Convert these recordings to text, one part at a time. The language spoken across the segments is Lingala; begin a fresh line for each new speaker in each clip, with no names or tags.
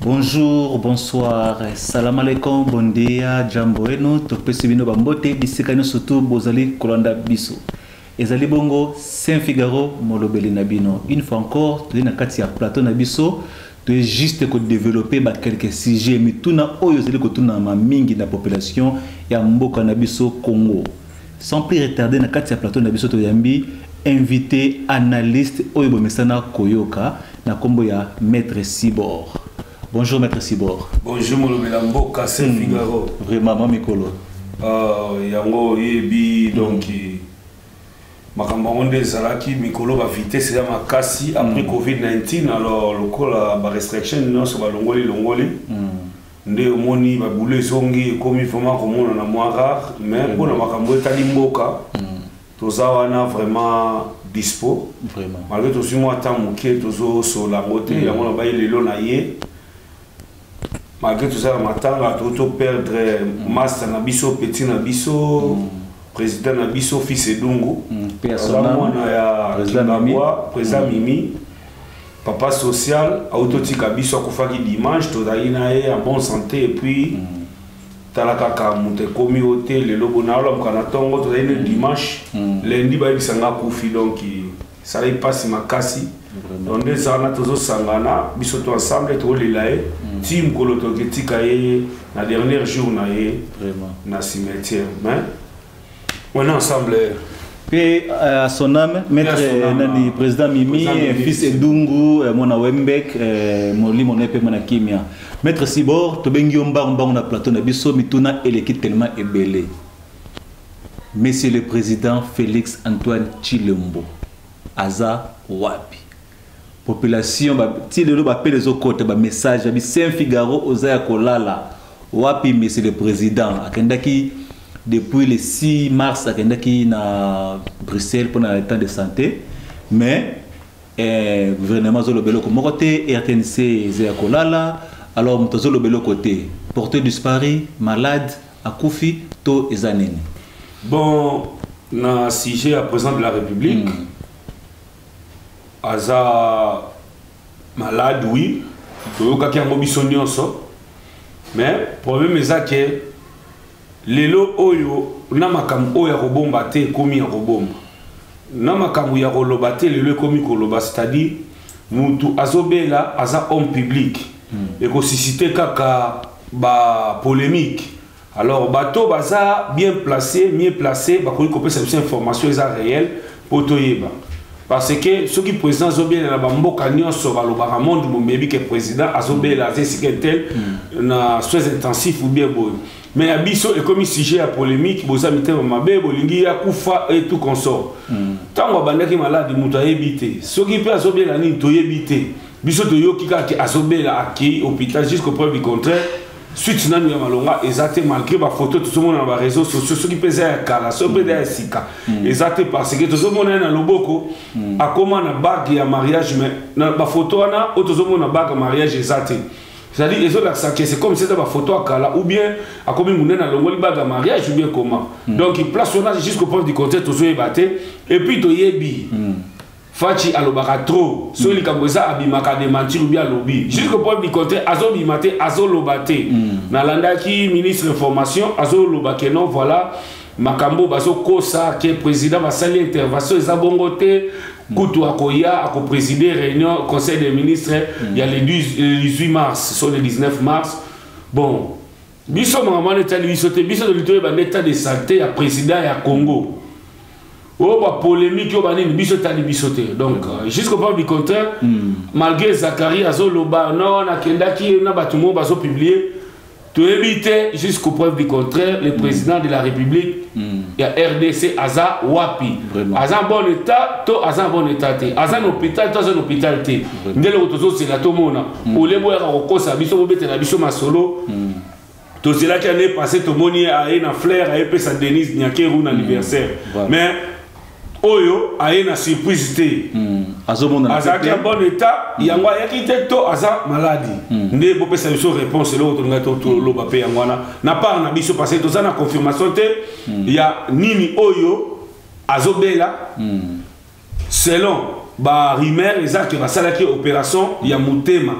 Bonjour, bonsoir, salam alaikum, bon dia, jambo eno, topesi bino bambote, bisikano surtout bozali kolanda biso. Ezali bongo Saint-Figaro molobeli na bino. Une fois encore, tu es na kati ya plateau na biso, tu es juste ko développer ba quelques sujets mais tout na oyo zeli ko tuna ma mingi na population ya mboka na biso Congo. Sans plus retarder na kati ya plateau na biso to yambi invité analyste oyo bomesana koyoka na kombo ya Maître Sibor. Bonjour Maître Sibor.
Bonjour molobela mboka Saint-Figaro.
Vraiment mamikolo.
Yango yebi donc makambo zalaki mikolo ba vitesse ya makasi après Covid-19 alors lokola ba restriction non so ba longoli nde omoni ba boule zongi komi vraiment komona na moi rare mais pour na makambo etali mboka tozawana vraiment dispo
vraiment
malgré tout si moi temps moké tozo so la moté yango na ba lelo na ye malgré tout ça matanga to perdre master na biso petit na biso président na biso fils Edungu président Mimi papa social autotika biso akufaki dimanche tozali na ye en bonne santé et puis talaka ka monte communauté le lobo na ola mkana tongo tozali dimanche lundi ba bisanga kufi donc ça les passe makasi donc des ana tozo sangana biso to ensemble to lilae team koloto ketika ye na dernier jour na ye
vraiment
na cimetière mais on est ensemble.
Et à son âme, Maître Nani, président Mimi, fils Edungu, Mona Wembek, Moli Monepe Monakimia. Maître Sibor, Tobengiomba, on a plateau Nabiso, Mituna et l'équipe tellement ébélé. Monsieur le président Félix Antoine Tshilombo, Aza Wapi. Population, si le appelle les autres côtés, message, Saint-Figaro, Ozaya Kolala, Wapi, monsieur le président, Akendaki. Depuis le 6 mars, à na Bruxelles pour l'état de santé, mais gouvernement zolo belo comme côté RTNC Zéakolala, alors mutazolo belo côté porté disparu, malade, akufi to ezanene.
Bon, na sujet à président de la République, aza malade oui, toyoka ki yango biso nyonso, mais problème est que lelo oyo na makambo oyo ya kobomba te komi ya kobomba na makambo ya koloba te lelo komi koloba c'est-à-dire mutu azobela aza homme public et ko susciter kaka ba polémique alors bato baza bien placé mieux placé ba ko kopesa cette information eza réelle pour toyeba parce que ceux qui président azobela na bamboka nyonso balobaka monde momebi que président azobela azesikentel na soins intensifs ou bien boy. Mais abisso est comme sujet à polémique, boza mité mabe bolingi ya kufa et tout consort. Tango bandaki malade mutu ayebité. Soki pe azobela ni to yebité. Biso to yokika ki azobela aki hôpital jusqu'au preuve du contraire. Suite nanu ya malonga exactement malgré ba photo tout le monde na ba réseaux sociaux soki pe za kala so pe da sika. Exactement parce que tout le monde na loboko akoma na bague ya mariage mais na ba photo na auto zo na bague mariage exactement. C'est-à-dire que c'est comme si c'était ma photo à Kala ou bien à comme une na longoli baga mariage ou bien comment. Donc il place son âge jusqu'au point du contexte au soye baté et puis to yebi. Fachi alobaka trop. So li kamboza abimaka de mentir ou bien lobby. Jusqu'au point du contexte azo bimate azo lobate. Na landaki ministre information azo lobake non voilà makambo bazo kosa que président va sali intervention eza bongote. Koutou Akoya a présidé réunion conseil des ministres il y a le 18 mars sur le 19 mars bon biso maman état biso de l'état de santé à président ya Congo oh ba polémique yo bani biso tali biso te donc jusqu'au point du contraire malgré Zachary azoloba non na kendaki na batumo bazo publier to éviter jusqu'au preuve du contraire le président de la République il y a RDC Aza Wapi Aza en bon état to Aza en bon état te Aza en hôpital to Aza en hôpital te ndele otozo c'est la tomona o lebo ya kokosa biso bobete na biso masolo to c'est là qui année passé to moni a na fleur a epé sa Denise Nyakeru na anniversaire mais oyo aye na surprise te azomona azaki en bon état yango ayaki te to aza maladie nde bopesa biso réponse eloko tolinga toloba mpe yango wana na part na biso parce que toza na confirmation te ya nini oyo azobela selon ba rumeur eza que basalaki opération ya mutema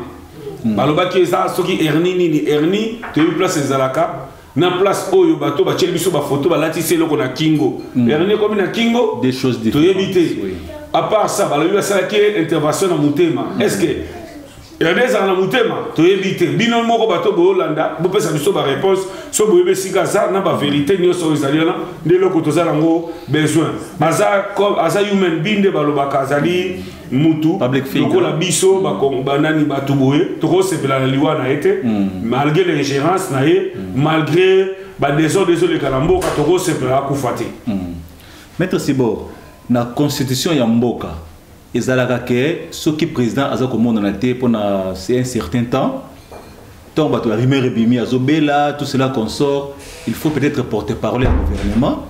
balobaki eza soki hernie nini hernie toyebi place ezalaka na place oyo bato batieli biso bafoto balatisi eloko na kingo hernie komi na kingo
des choses
toyebi te à part ça balobi basalaki intervention na mutema est-ce que hernie ezala na mutema toyebi te bino moko bato boyolanda bopesa biso baréponse so boyebi esika aza na bavérité nyonso oyo ezali wana nde eloko toza nango besoin aza human being nde balobaka azali mutu lokola biso banani bato boye tokosepela na liwa na ye te malgré l'ingérence na ye malgré badésordre ezoleka na mboka tokosepela akufa te.
Maître Sibor, na constitution ya mboka ezalaka ke soki président aza komona na te pendant un certain temps tant bato ya rumeur ebimi azobela tout cela consort, il faut peut-être porter parole au gouvernement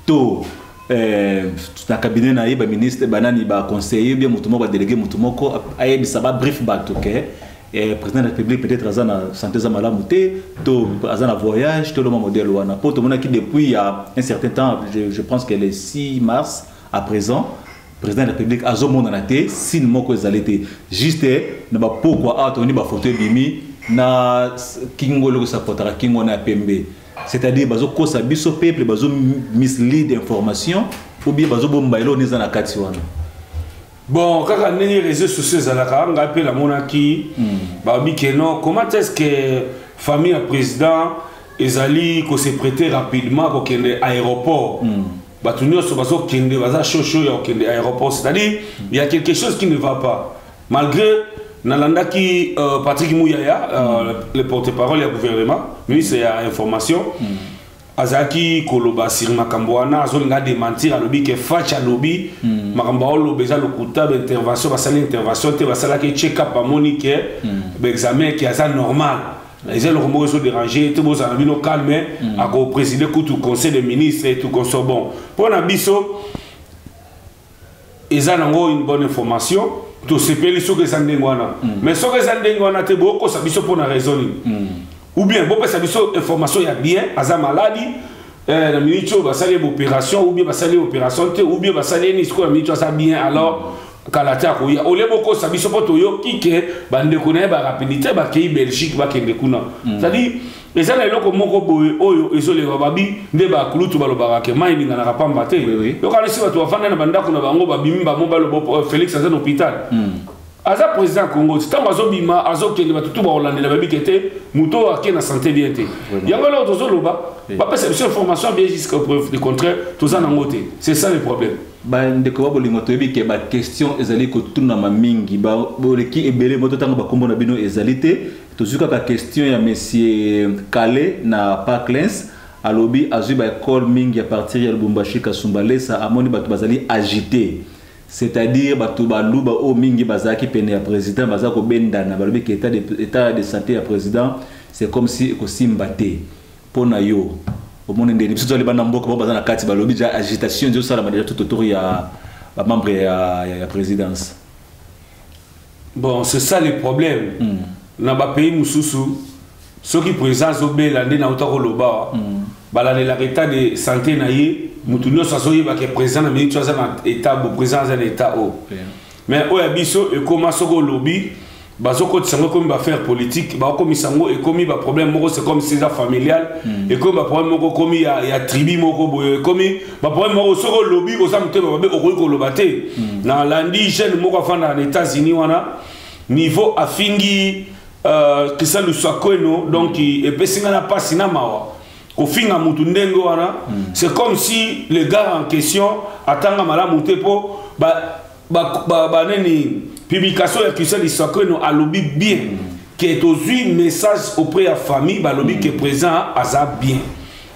to na cabinet na ye ba ministre banani ba conseiller bien mutumo ba délégué mutumo ko ayebisa ba brief bato ke président de la République peut-être aza na santé za malamu te to aza na voyage to le modèle wana po to mona ki depuis il y a un certain temps je pense que le 6 mars à présent président de la République azomona na te signe moko ezalete juste na ba pourquoi atoni ba photo bimi na kingo loko sapotara kingo na pembe, c'est-à-dire bazo kosa biso peuple bazo mislead information ou bien bazo bomba elo neza na kati wana.
Bon, kaka neni réseaux sociaux ezalaka nga pe la monaki ba bikeno comment est-ce que famille à président ezali ko se prêter rapidement ko kende aéroport batu nyonso bazo kende baza chocho ya kende aéroport, c'est-à-dire il y a quelque chose qui ne va pas malgré Nalandaki Patrick Mouyaya, le porte-parole du gouvernement, ministre de l'information, Azaki Koloba Sirma Kambouana, Azolinga démentir à l'objet que Facha lobby, Makambaolo Beza le Kouta d'intervention, Basali intervention, Basala qui check-up à Monique, l'examen qui est normal. Les gens ont été dérangés, tout le monde a vu nos calmes, à présider tout conseil des ministres et tout consort bon. Pour Nabiso, ils ont une bonne information. To sepeli so que ça ndengwana mais so que ça ndengwana te boko ça biso pour na raison ou bien boko ça biso information ya bien aza maladie na minito basali opération ou bien basali opération te ou bien basali ni sko na minito ça bien alors kalata ko ya ole boko ça biso poto yo kike bande ko na ba rapidité ba kei Belgique ba kende kuna c'est-à-dire les gens eloko moko boye oyo ezole babi nde ba kulutu balobaka ke mai ninga na kapamba te yo kana si bato bafanda na bandako na bango babimi ba mobalo bo Félix aza na hôpital aza président Congo tant azobima azokende bato tout ba holandela babi kete muto ake na santé bien te yango lo tozoloba ba pesa biso information bien jusqu'à preuve du contraire toza na ngote c'est ça le problème.
Ba ndeko ba bolingo toyebi ke ba question ezali ko tuna ma mingi ba boleki ebele moto tanga ba kombo na bino ezali te tozuka ka question ya monsieur Calais na Parklens alobi azui ba école mingi à partir ya Lubumbashi Kasumbalesa amoni bato bazali agité, c'est-à-dire bato baluba o mingi bazaki pene ya président bazako bendana balobi ke état de santé ya président c'est comme si ko simbate pona yo au monde ndeni biso tole bana mboka ba bazana kati balobi ja agitation ndio sala madela tout autour ya ba membre ya présidence.
Bon, c'est ça le problème. Dans les pays mususu, ceux qui présentent obéla ndé na utako loba, balade la état de santé na ye, mutunyo sasoye ba ke président na minute za na état bo président za état o. Mais o ya biso e koma soko lobby, bazoko tsango comme ba faire politique, ba komi sango e komi ba problème moko c'est comme c'est familial, et comme ba problème moko komi ya tribu moko boye, komi ba problème moko soko lobby ko sa muteba ba ko ko lobate. Na landi jeune moko fanda na États-Unis wana niveau afingi que ça le soit connu donc et personne n'a pas sinama au fin à mutundengo wana c'est comme si le gars en question attend mala mutepo ba neni publication ya que ça le soit connu à lobby bien qui est aussi message auprès de la famille ba lobby qui est présent à ça bien.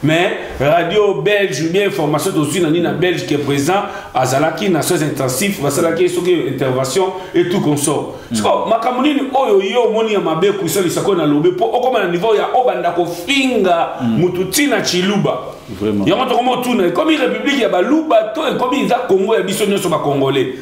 Mais radio belge bien information aussi na nina belge qui est présent à Zalaki na soins intensifs va Zalaki sur intervention et tout consort. Parce que makamuni oyo yo moni ya mabe ku so lisako na lobe po okoma na niveau ya obanda ko finga mututina chiluba. Vraiment. Ya moto komo tuna comme république ya baluba to comme za Congo ya biso nyoso ba congolais.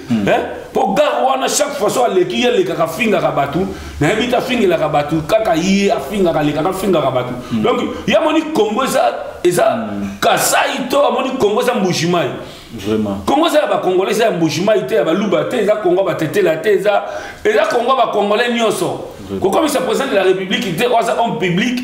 Pour garwana chaque fois so aleki ya le kaka finga ka batu na ebita finga la ka batu kaka yi afinga ka le kaka finga ka batu. Donc ya moni Congo za eza kasai to amoni Congo za mbushimai
Vraiment.
Congo ça ba congolais ça mbujima ité ba luba té za Congo ba tété la té za et za Congo ba congolais nyonso. Comme il se présente de la République il était homme public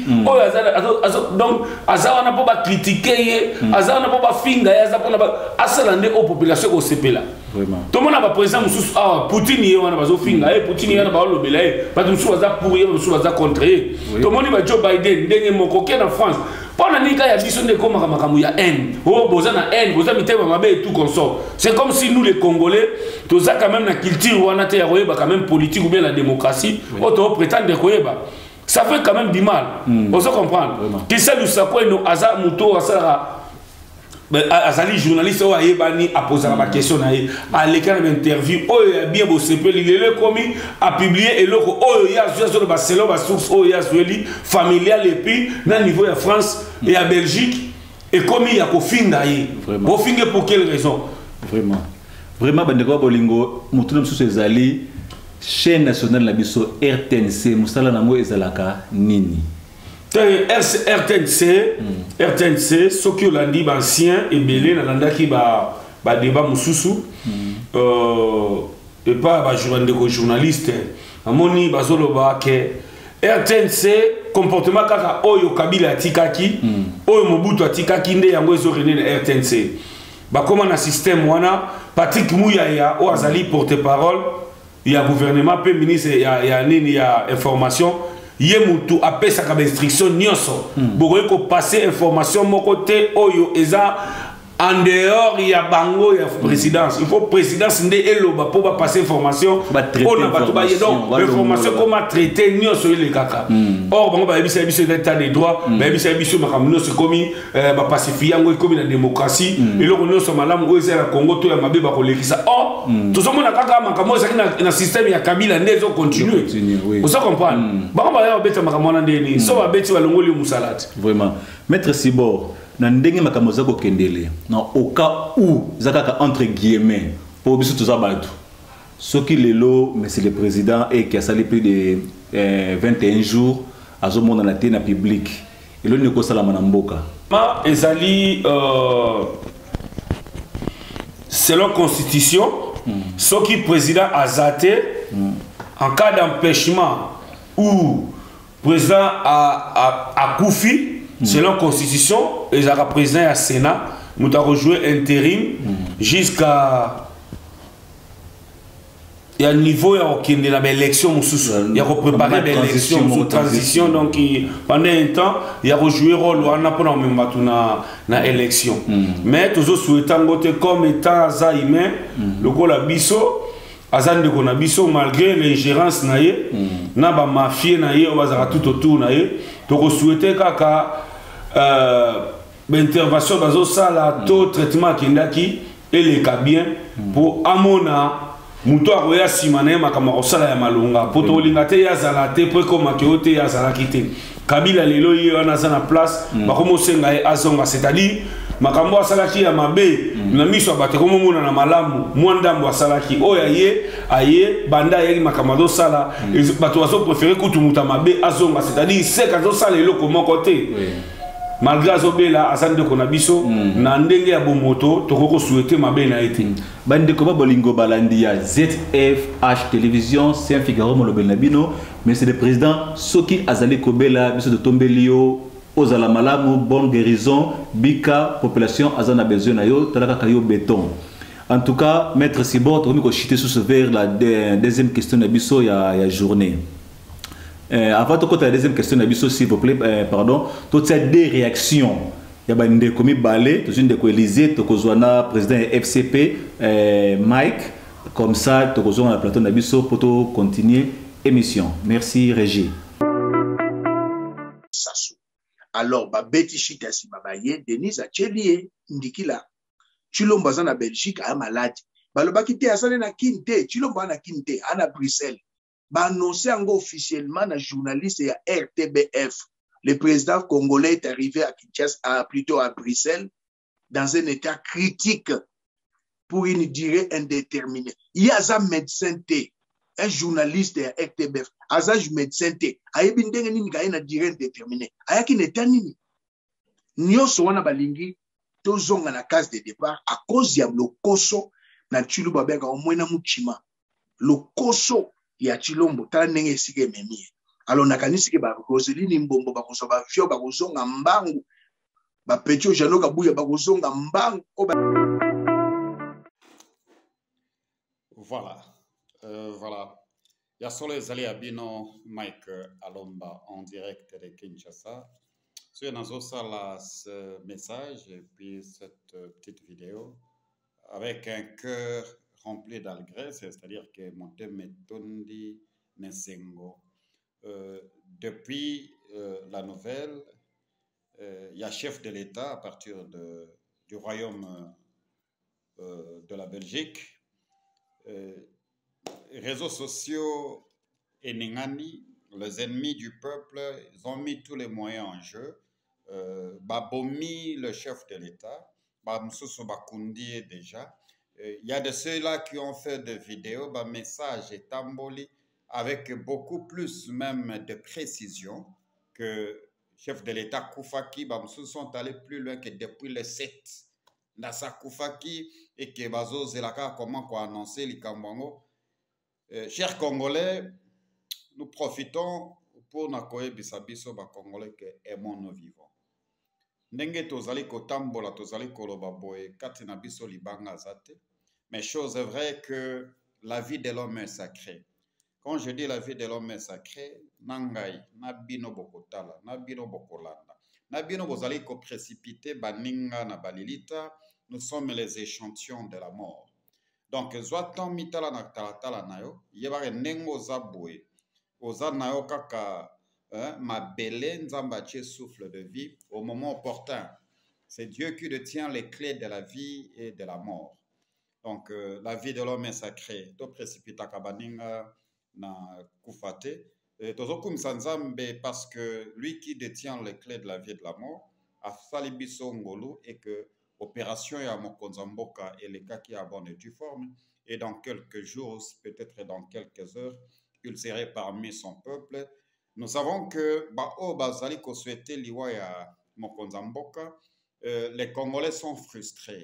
donc aza wana po ba critiquer aza wana po ba finga aza po na ba asalande aux populations au CP là.
Vraiment.
Tout le monde a pas président mususu ah Poutine y wana bazo finga Poutine y wana ba lobela ba mususu baza pour y mususu baza contre tout le monde ba Joe Biden ndenge moko ke na France. Pendant que ya biso ne comme makamu ya haine oh boza na haine boza mitema mabe et tout consort c'est comme si nous les Congolais tous ça quand même la culture wana te ya koyeba quand même politique ou bien la démocratie auto prétendre koyeba ça fait quand même du mal on se comprendre que ça nous ça quoi no aza muto asara azali journaliste o ayebani a poser la question na ye à l'écran d'interview o ya bien bo CP le commis a publié et loko o ya sur le Barcelone ba source o ya zueli familial et puis na niveau de France et à Belgique et commis ya ko finga ye bo finga pour quelle raison
vraiment bandeko bolingo mutu na susu ezali chaîne nationale la biso RTNC musala nango ezalaka nini RTNC, ce qui est dit ancien et belé, n'a qui ba débat mususu, et pas ba journaliste. Amoni bazoloba ke RTNC comportement kaka oyo Kabila tikaki, oyo Mobutu atikaki nde yango ezo rené na RTNC. Ba comment na système wana Patrick Mouyaya o azali porte-parole, il y a gouvernement pe ministre il y a information. Yemutu appelle sa restriction nyonso bokoy ko passer information mon côté oyo eza en dehors il y a bango ya présidence il faut présidence ndé eloba pour ba passer information on a bato ba donc information comment traiter nyonso ile kaka or bango ba yebisa biso d'état des droits ba yebisa biso makamno se komi ba pacifier ngo komi na démocratie et loko nyonso malamu oyo za Congo to ya mabe ba kolekisa or tozomona kaka makamno ça na système ya Kabila ndezo continuer vous ça comprendre bango ba ya beta makamno ndeni so ba beti balongoli musalati vraiment maître Sibor na ndenge makambo za ko kendele na au cas où zakaka entre guillemets pour biso tout ça batu ce qui lelo mais c'est le président et qui a sali plus de 21 jours azomona na tena public et le neko sala na mboka
ma ezali selon constitution ce qui président azate en cas d'empêchement ou président a koufi selon la Constitution, ils ont représenté à Sénat, nous avons joué intérim jusqu'à. Il y a un niveau, il y a l'élection, il y a préparé l'élection sous transition, donc pendant un temps, il y a joué le rôle dans l'élection. Mais toujours souhaitant comme étant Zaïmé, le coup la biso. Azan de Konabiso, malgré l'ingérence naïe, n'a pas mafia naïe, on va tout autour naïe, donc souhaiter kaka l'intervention dans ça là, tout traitement qui ndaki et les cabines pour amona muto aroya simane makama osala ya malunga pour to lingate ya zalate pour comme akiote ya zalakite Kabila lelo yi wana za na place bakomo senga azonga c'est-à-dire makambo asalaki ya mabe na miso abate komo mona na malamu mwandambo asalaki oya ye aye banda yeki makamado sala bato baso préférer kutumuta mabe azonga c'est-à-dire seka zo sala eloko moko te malgré azobela asande kona biso na ndenge ya bomoto tokoko souhaiter mabe na été
bande ko bolingo balandi ya ZFH télévision c'est un Figaro molobel na bino mais c'est le président Soki Azali Kobela biso de Tombelio Ozala malamu, bonne guérison, bika, population, azana besoin na yo, talaka kayo béton. En tout cas, maître Sibor, tu as chité sous ce verre la deuxième question de biso ya journée. Avant de côté la deuxième question de biso, s'il vous plaît, pardon, toutes ces deux réactions. Il y a des commis balais, tout une de Élysée, tu as président FCP, Mike, comme ça, tu as la plateau de biso pour continuer l'émission. Merci, Régie.
Alors, Beti Chitasi Babaye, Denise Achelie, Ndikila, Chilomba na Belgique, a malade. Balobakite Asane na Kinte, Chilomba na Kinte, à Bruxelles. Ba annoncé officiellement na journaliste et à RTBF. Le président congolais est arrivé à Kinshasa, plutôt à Bruxelles, dans un état critique pour une durée indéterminée. Il y a un médecin, un journaliste à RTBF, un médecin, une durée indéterminée. Ayaki netanini. Nyoso wana balingi tozonga na case de départ à cause ya lokoso na Tshilombo babeka omwena muchima lokoso ya Tshilombo tala ndenge esika ememi. Alors nakanisi ke ba Roseline Mbombo bakoso ba vio bakozonga mbangu ba Petio Jano Kabuya bakozonga mbangu.
Voilà. Voilà. Yasole Zali Abino, Mike Alomba en direct de Kinshasa. Sur Nazo Sala ce message et puis cette petite vidéo avec un cœur rempli d'allégresse, c'est-à-dire que Monte Metondi Nesengo. Depuis la nouvelle, il y a chef de l'État à partir du royaume de la Belgique. Réseaux sociaux et Ningani, les ennemis du peuple, ils ont mis tous les moyens en jeu. Babomi, le chef de l'État, Bamsoussou Bakundi déjà. Il y a de ceux-là qui ont fait des vidéos, messages et tamboli, avec beaucoup plus même de précision que chef de l'État Koufaki, Bamsoussou sont allés plus loin que depuis le 7. Nasa Koufaki et que Bazo Zelaka, comment qu'on a annoncé l'Ikambango. Chers Congolais, nous profitons pour nakoye bisabiso ba Congolais que aimons nos vivants. Ndenge tozali kotambola tozali koloba boye kati na biso libanga zate. Mais chose est vraie que la vie de l'homme est sacrée. Quand je dis la vie de l'homme est sacrée, nangai nabino bokotala, nabino bokolanda, nabino bozali ko précipiter baninga na balilita. Nous sommes les échantillons de la mort. Donc, zoatan mitala na talatala nayo, yebare nengo zaboué, oza nayo kaka mabele nzambache souffle de vie au moment opportun. C'est Dieu qui détient les clés de la vie et de la mort. Donc, la vie de l'homme est sacrée. To précipita kabaninga na kufate. Tozokum sanzambe parce que lui qui détient les clés de la vie et de la mort a salibiso ngolu et que opération ya Mokonzamboka et les cas qui a bonne due forme. Et dans quelques jours, peut-être dans quelques heures, il serait parmi son peuple. Nous savons que Bazali ko souhaité liwa ya Mokonzamboka, les Congolais sont frustrés.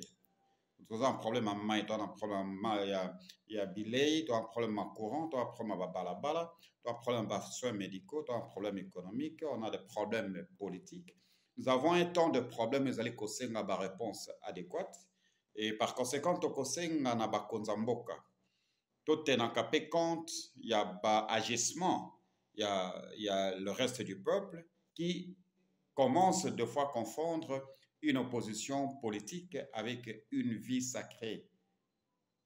Nous avons un problème à maï, un problème à billet, un problème à courant, un problème à balabala, un problème à soins médicaux, un problème économique, on a des problèmes politiques. Nous avons un temps de problèmes, nous allons conseiller une réponse adéquate. Et par conséquent, nous conseillons na Bakonzamboka. Tout est en capé compte, il y a agissement, il y a le reste du peuple qui commence de fois à confondre une opposition politique avec une vie sacrée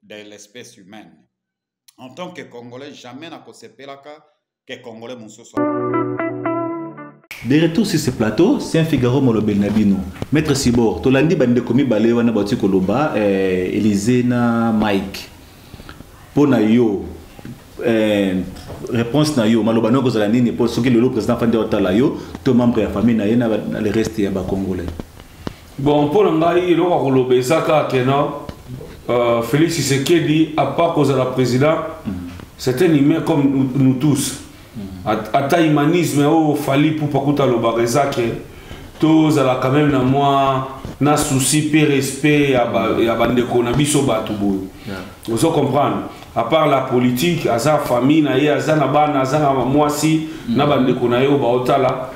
de l'espèce humaine. En tant que Congolais, jamais n'a pas que Congolais moussou soit.
De retour sur ce plateau, c'est un Figaro Molobel Nabino. Maître Sibor, Tolandi Bande Komi Bale wana bati koloba, Élysée na Mike. Pour na yo, réponse na yo, malobano kozala nini pour ce que le président Fande Otala yo, tout membre de la famille na yena le reste ya ba Congolais. Bon,
pour ngai lo koloba ezaka kena Félix Tshisekedi à part cause de la président, c'est un humain comme nous tous. Ata humanisme au fali pour pakuta lo bareza que tous ala quand même na moi na souci pe respect ya bandeko na biso batu boy. Vous comprendre à part la politique asa famille na ye asa na bana asa na mwasi na bandeko na yo ba otala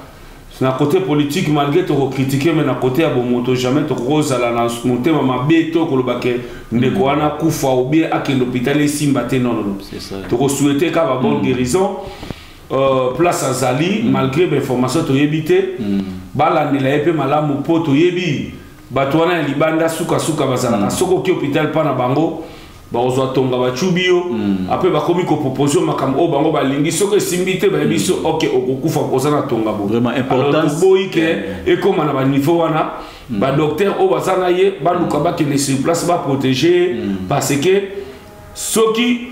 na côté politique malgré to critiquer mais na côté ya bomoto jamais to rosa la na monter mama beto ko lobake ndeko wana kufa ou bien à l'hôpital et simba te non c'est ça to souhaiter ka ba bonne guérison. Place à Zali, malgré l'information to yebite, balandela epe malamu poto yebi, batwana libanda suka bazala soko ki hôpital pana bango, ba ozwa tonga ba chubio, après ba komi ko proposition makam o bango balingi soko simbite ba biso OK okukufa kozana tonga bo.
Vraiment important.
Alors boy ke et comme na ba niveau wana, ba docteur o bazana ye, ba luka ba ke sur place ba protéger parce que soki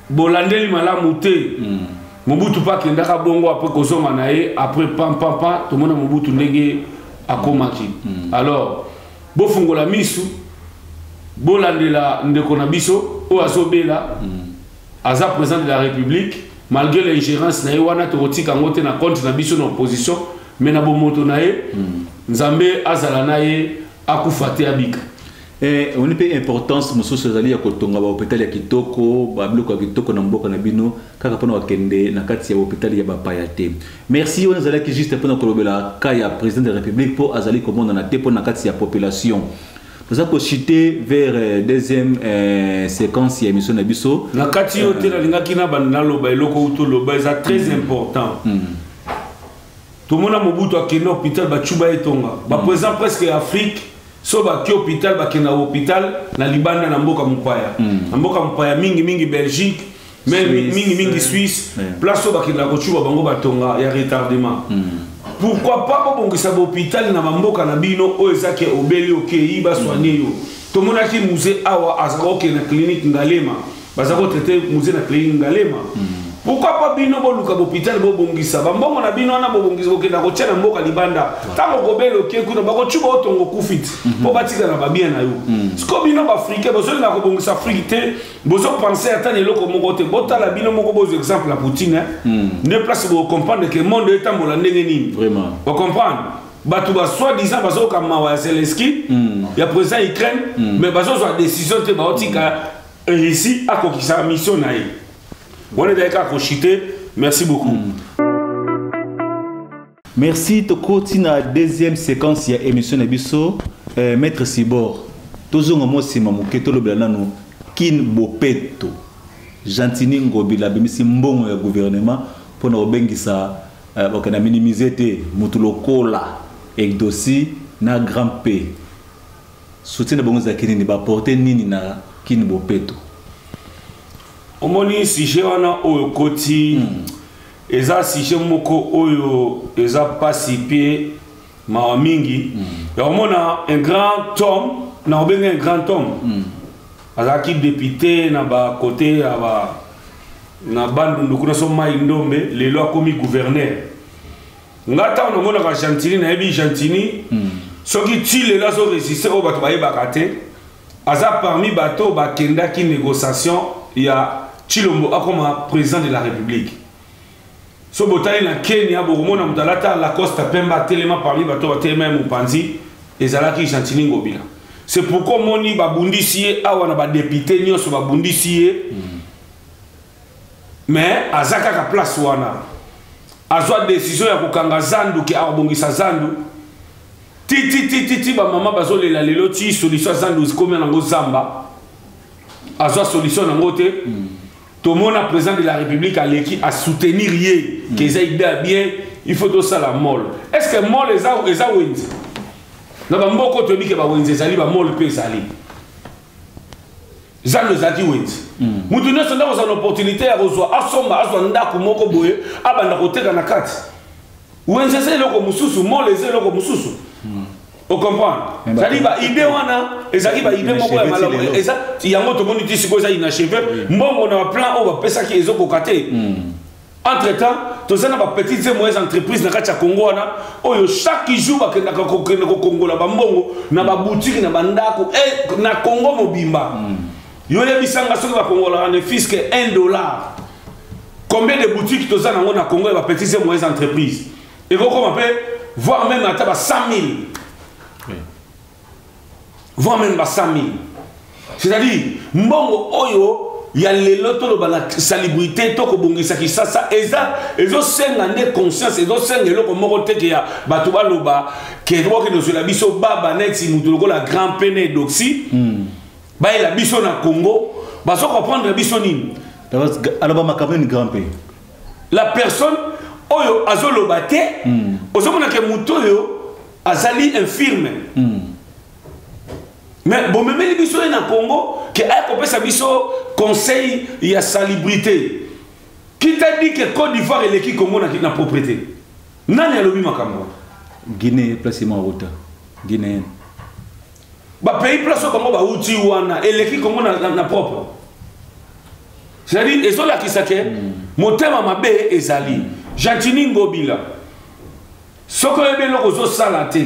bolandeli malamu te. Mobutu pa kendaka bongo après kozonga nae après pam tout le monde Mobutu ndenge akomaki. Alors bo fungola misu bo landela ndeko na biso o azobela aza président de la République malgré l'ingérence nae wana totika ngote na compte na biso na opposition mais na bo moto nae nzambe azala nae akufate abika.
On est peu importance muso sezali ya kotonga ba hôpital ya kitoko ba bloko ya kitoko na mboka na bino kaka pona wakende na kati ya hôpital ya bapaya te. Merci on azali ki juste pona kolobela ka ya président de la République pour azali komona na te pona kati ya population. Nous avons cité vers deuxième séquence ya émission na biso
na kati yo te la linga kina bandalo ba eloko uto lo ba ça très important. Tout le monde a mobutu akena hôpital ba chuba etonga ba président presque Afrique. So ba ki hôpital ba kena hôpital na libanda na mboka mpaya na mboka mpaya mingi Belgique mais mingi Suisse place so ba kena ko chuba bango batonga ya retardement pourquoi pas bongisa ba hôpital na mboka na bino o ezake obeli okei ba soigner yo to mona ki musée awa azako ke na clinique Ngalema bazako traiter musée na clinique Ngalema pourquoi pas bino boluka hôpital bo bongisa ba mbongo na bino na bo bongisa okenda ko tshana mboka libanda tango kobelo okei kuna bako chuba otongo kufit po batika na babia na yo siko bino ba africain bozo na ko bongisa Afrique te bozo penser atane loko moko te botala bino moko bozo exemple la Poutine ne place bo comprendre que monde etambola ndenge nini
vraiment
bo comprendre batu ba soi-disant bazo kama wa Zelensky ya président Ukraine mais bazo zo décision te ba otika ici a kokisa mission na ye. On est d'accord à chiter. Merci beaucoup.
Merci Toko tina deuxième séquence ya émission Nebiso Maître Sibor. Toujours un mot c'est mamuketo le blanano kin bopeto. Gentini ngobila bimisi mbongo ya gouvernement pour na obengisa bakana minimiser te mutulokola et dossier na grand P. Soutien de bongo za kinini ba porter nini na kin bopeto.
Omoni sujet wana oyo koti eza sujet moko oyo eza pacifié ma mingi ya omona un grand homme na obenga un grand homme azaki député na ba côté ya ba na bandundu kuna so mai ndombe lelo akomi gouverneur ngata on omona ka Gentini na ebi Gentini soki ti lelo so résister o bato bayebaka te aza parmi bato bakendaki négociation ya Chilombo akoma président de la République. So botali na Kenya bokomona mutalata la Costa Pemba telema parmi bato batema mupanzi ezalaki Gentini ngobila. C'est pourquoi moni babundisi awa na ba député nyonso babundisi mais azaka ka place wana. Azwa décision ya kokanga zandu ki abongisa zandu. Ti ba mama bazolela lelo ti solution zandu zikomya nango zamba. Azwa solution nango te. Tout le monde, président de la République, a soutenir que ça idée bien, il faut tout ça la molle. Est-ce que molle est ça Wendy? Non, mais beaucoup te dit que Wendy Zali va molle pe Zali. Zali Zali Wendy. Moutouna c'est dans une opportunité à rejoindre Asomba Aswanda Kumoko Boye, Abanda Koteka na kati. Wendy c'est le comme mususu, molle c'est le comme mususu. Vous comprenez? C'est-à-dire que l'idée est l'idée moko ya malamu. Il y a un autre monde qui est inachevé. Mbongo na plan on va pesa ki ezoko kate. Entre-temps, tous na ba petites et moyennes entreprises na kati ya Congo wana, oyo chaque jour ba kenda ko Congo la ba mbongo na ba boutique na ba ndako na Congo mobimba. Yo le bisanga soki ba Congo la ne fisque $1. Combien de boutiques tous na Congo ba petites et moyennes entreprises? Et comment on peut voir même à 100 000. Voire même 100 000. C'est-à-dire, mbongo oyo ya lelo to la salubrité to ko bongisa ki sasa ezo senga ne conscience ezo senga eloko moko te ke ya bato baloba ke droit que nous la biso baba neti mutuloko la grand pene doxy ba la biso na Congo ba so comprendre la biso nini
alors ba makamoni grand P
la personne oyo azoloba te ozomona ke muto yo azali infirme mais bon même les biso na Congo que a kopesa biso conseil ya salubrité qui t'a dit que Côte d'Ivoire et l'équipe Congo na propriété nani alobi makambo
Guinée placement route Guinée
ba pays place Congo ba uti wana et l'équipe Congo na propre c'est-à-dire ezola kisake motema mabe ezali Gentini ngobila soko ebe loko zo salate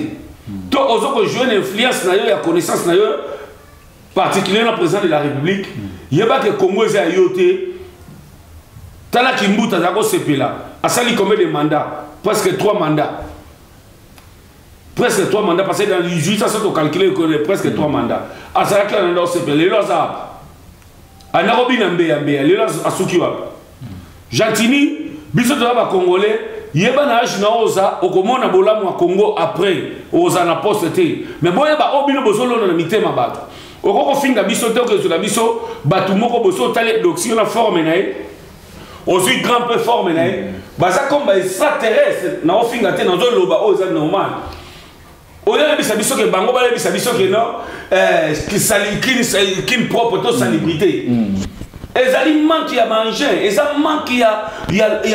to ozoko jouer une influence na yo ya connaissance na yo particulièrement le président de la République yeba que Congo est à yoté tala kimbuta zako sepela asali combien de mandats presque 3 mandats presque 3 mandats, parce que dans les 18 ça se calculé presque 3 mandats. À ça, là, on a aussi les lois à Nairobi, les lois à Sukiwa. Jantini, biso de la Congolais, yeba na âge na oza, au comment na bola moi Congo après, oza na poste te. Mais bon, yeba obino bozolo na mité ma bato. Au koko finga biso te que sur la biso, batu moko boso tale d'oxygène la forme nae. Aussi grand peu forme nae. Baza comme ba extraterrestre na ofinga te na zo loba oza normal. Oya bisa biso ke bango ba bisa biso ke non qui sali qui propre to salubrité. Ezali manque ya manger, ezali manque ya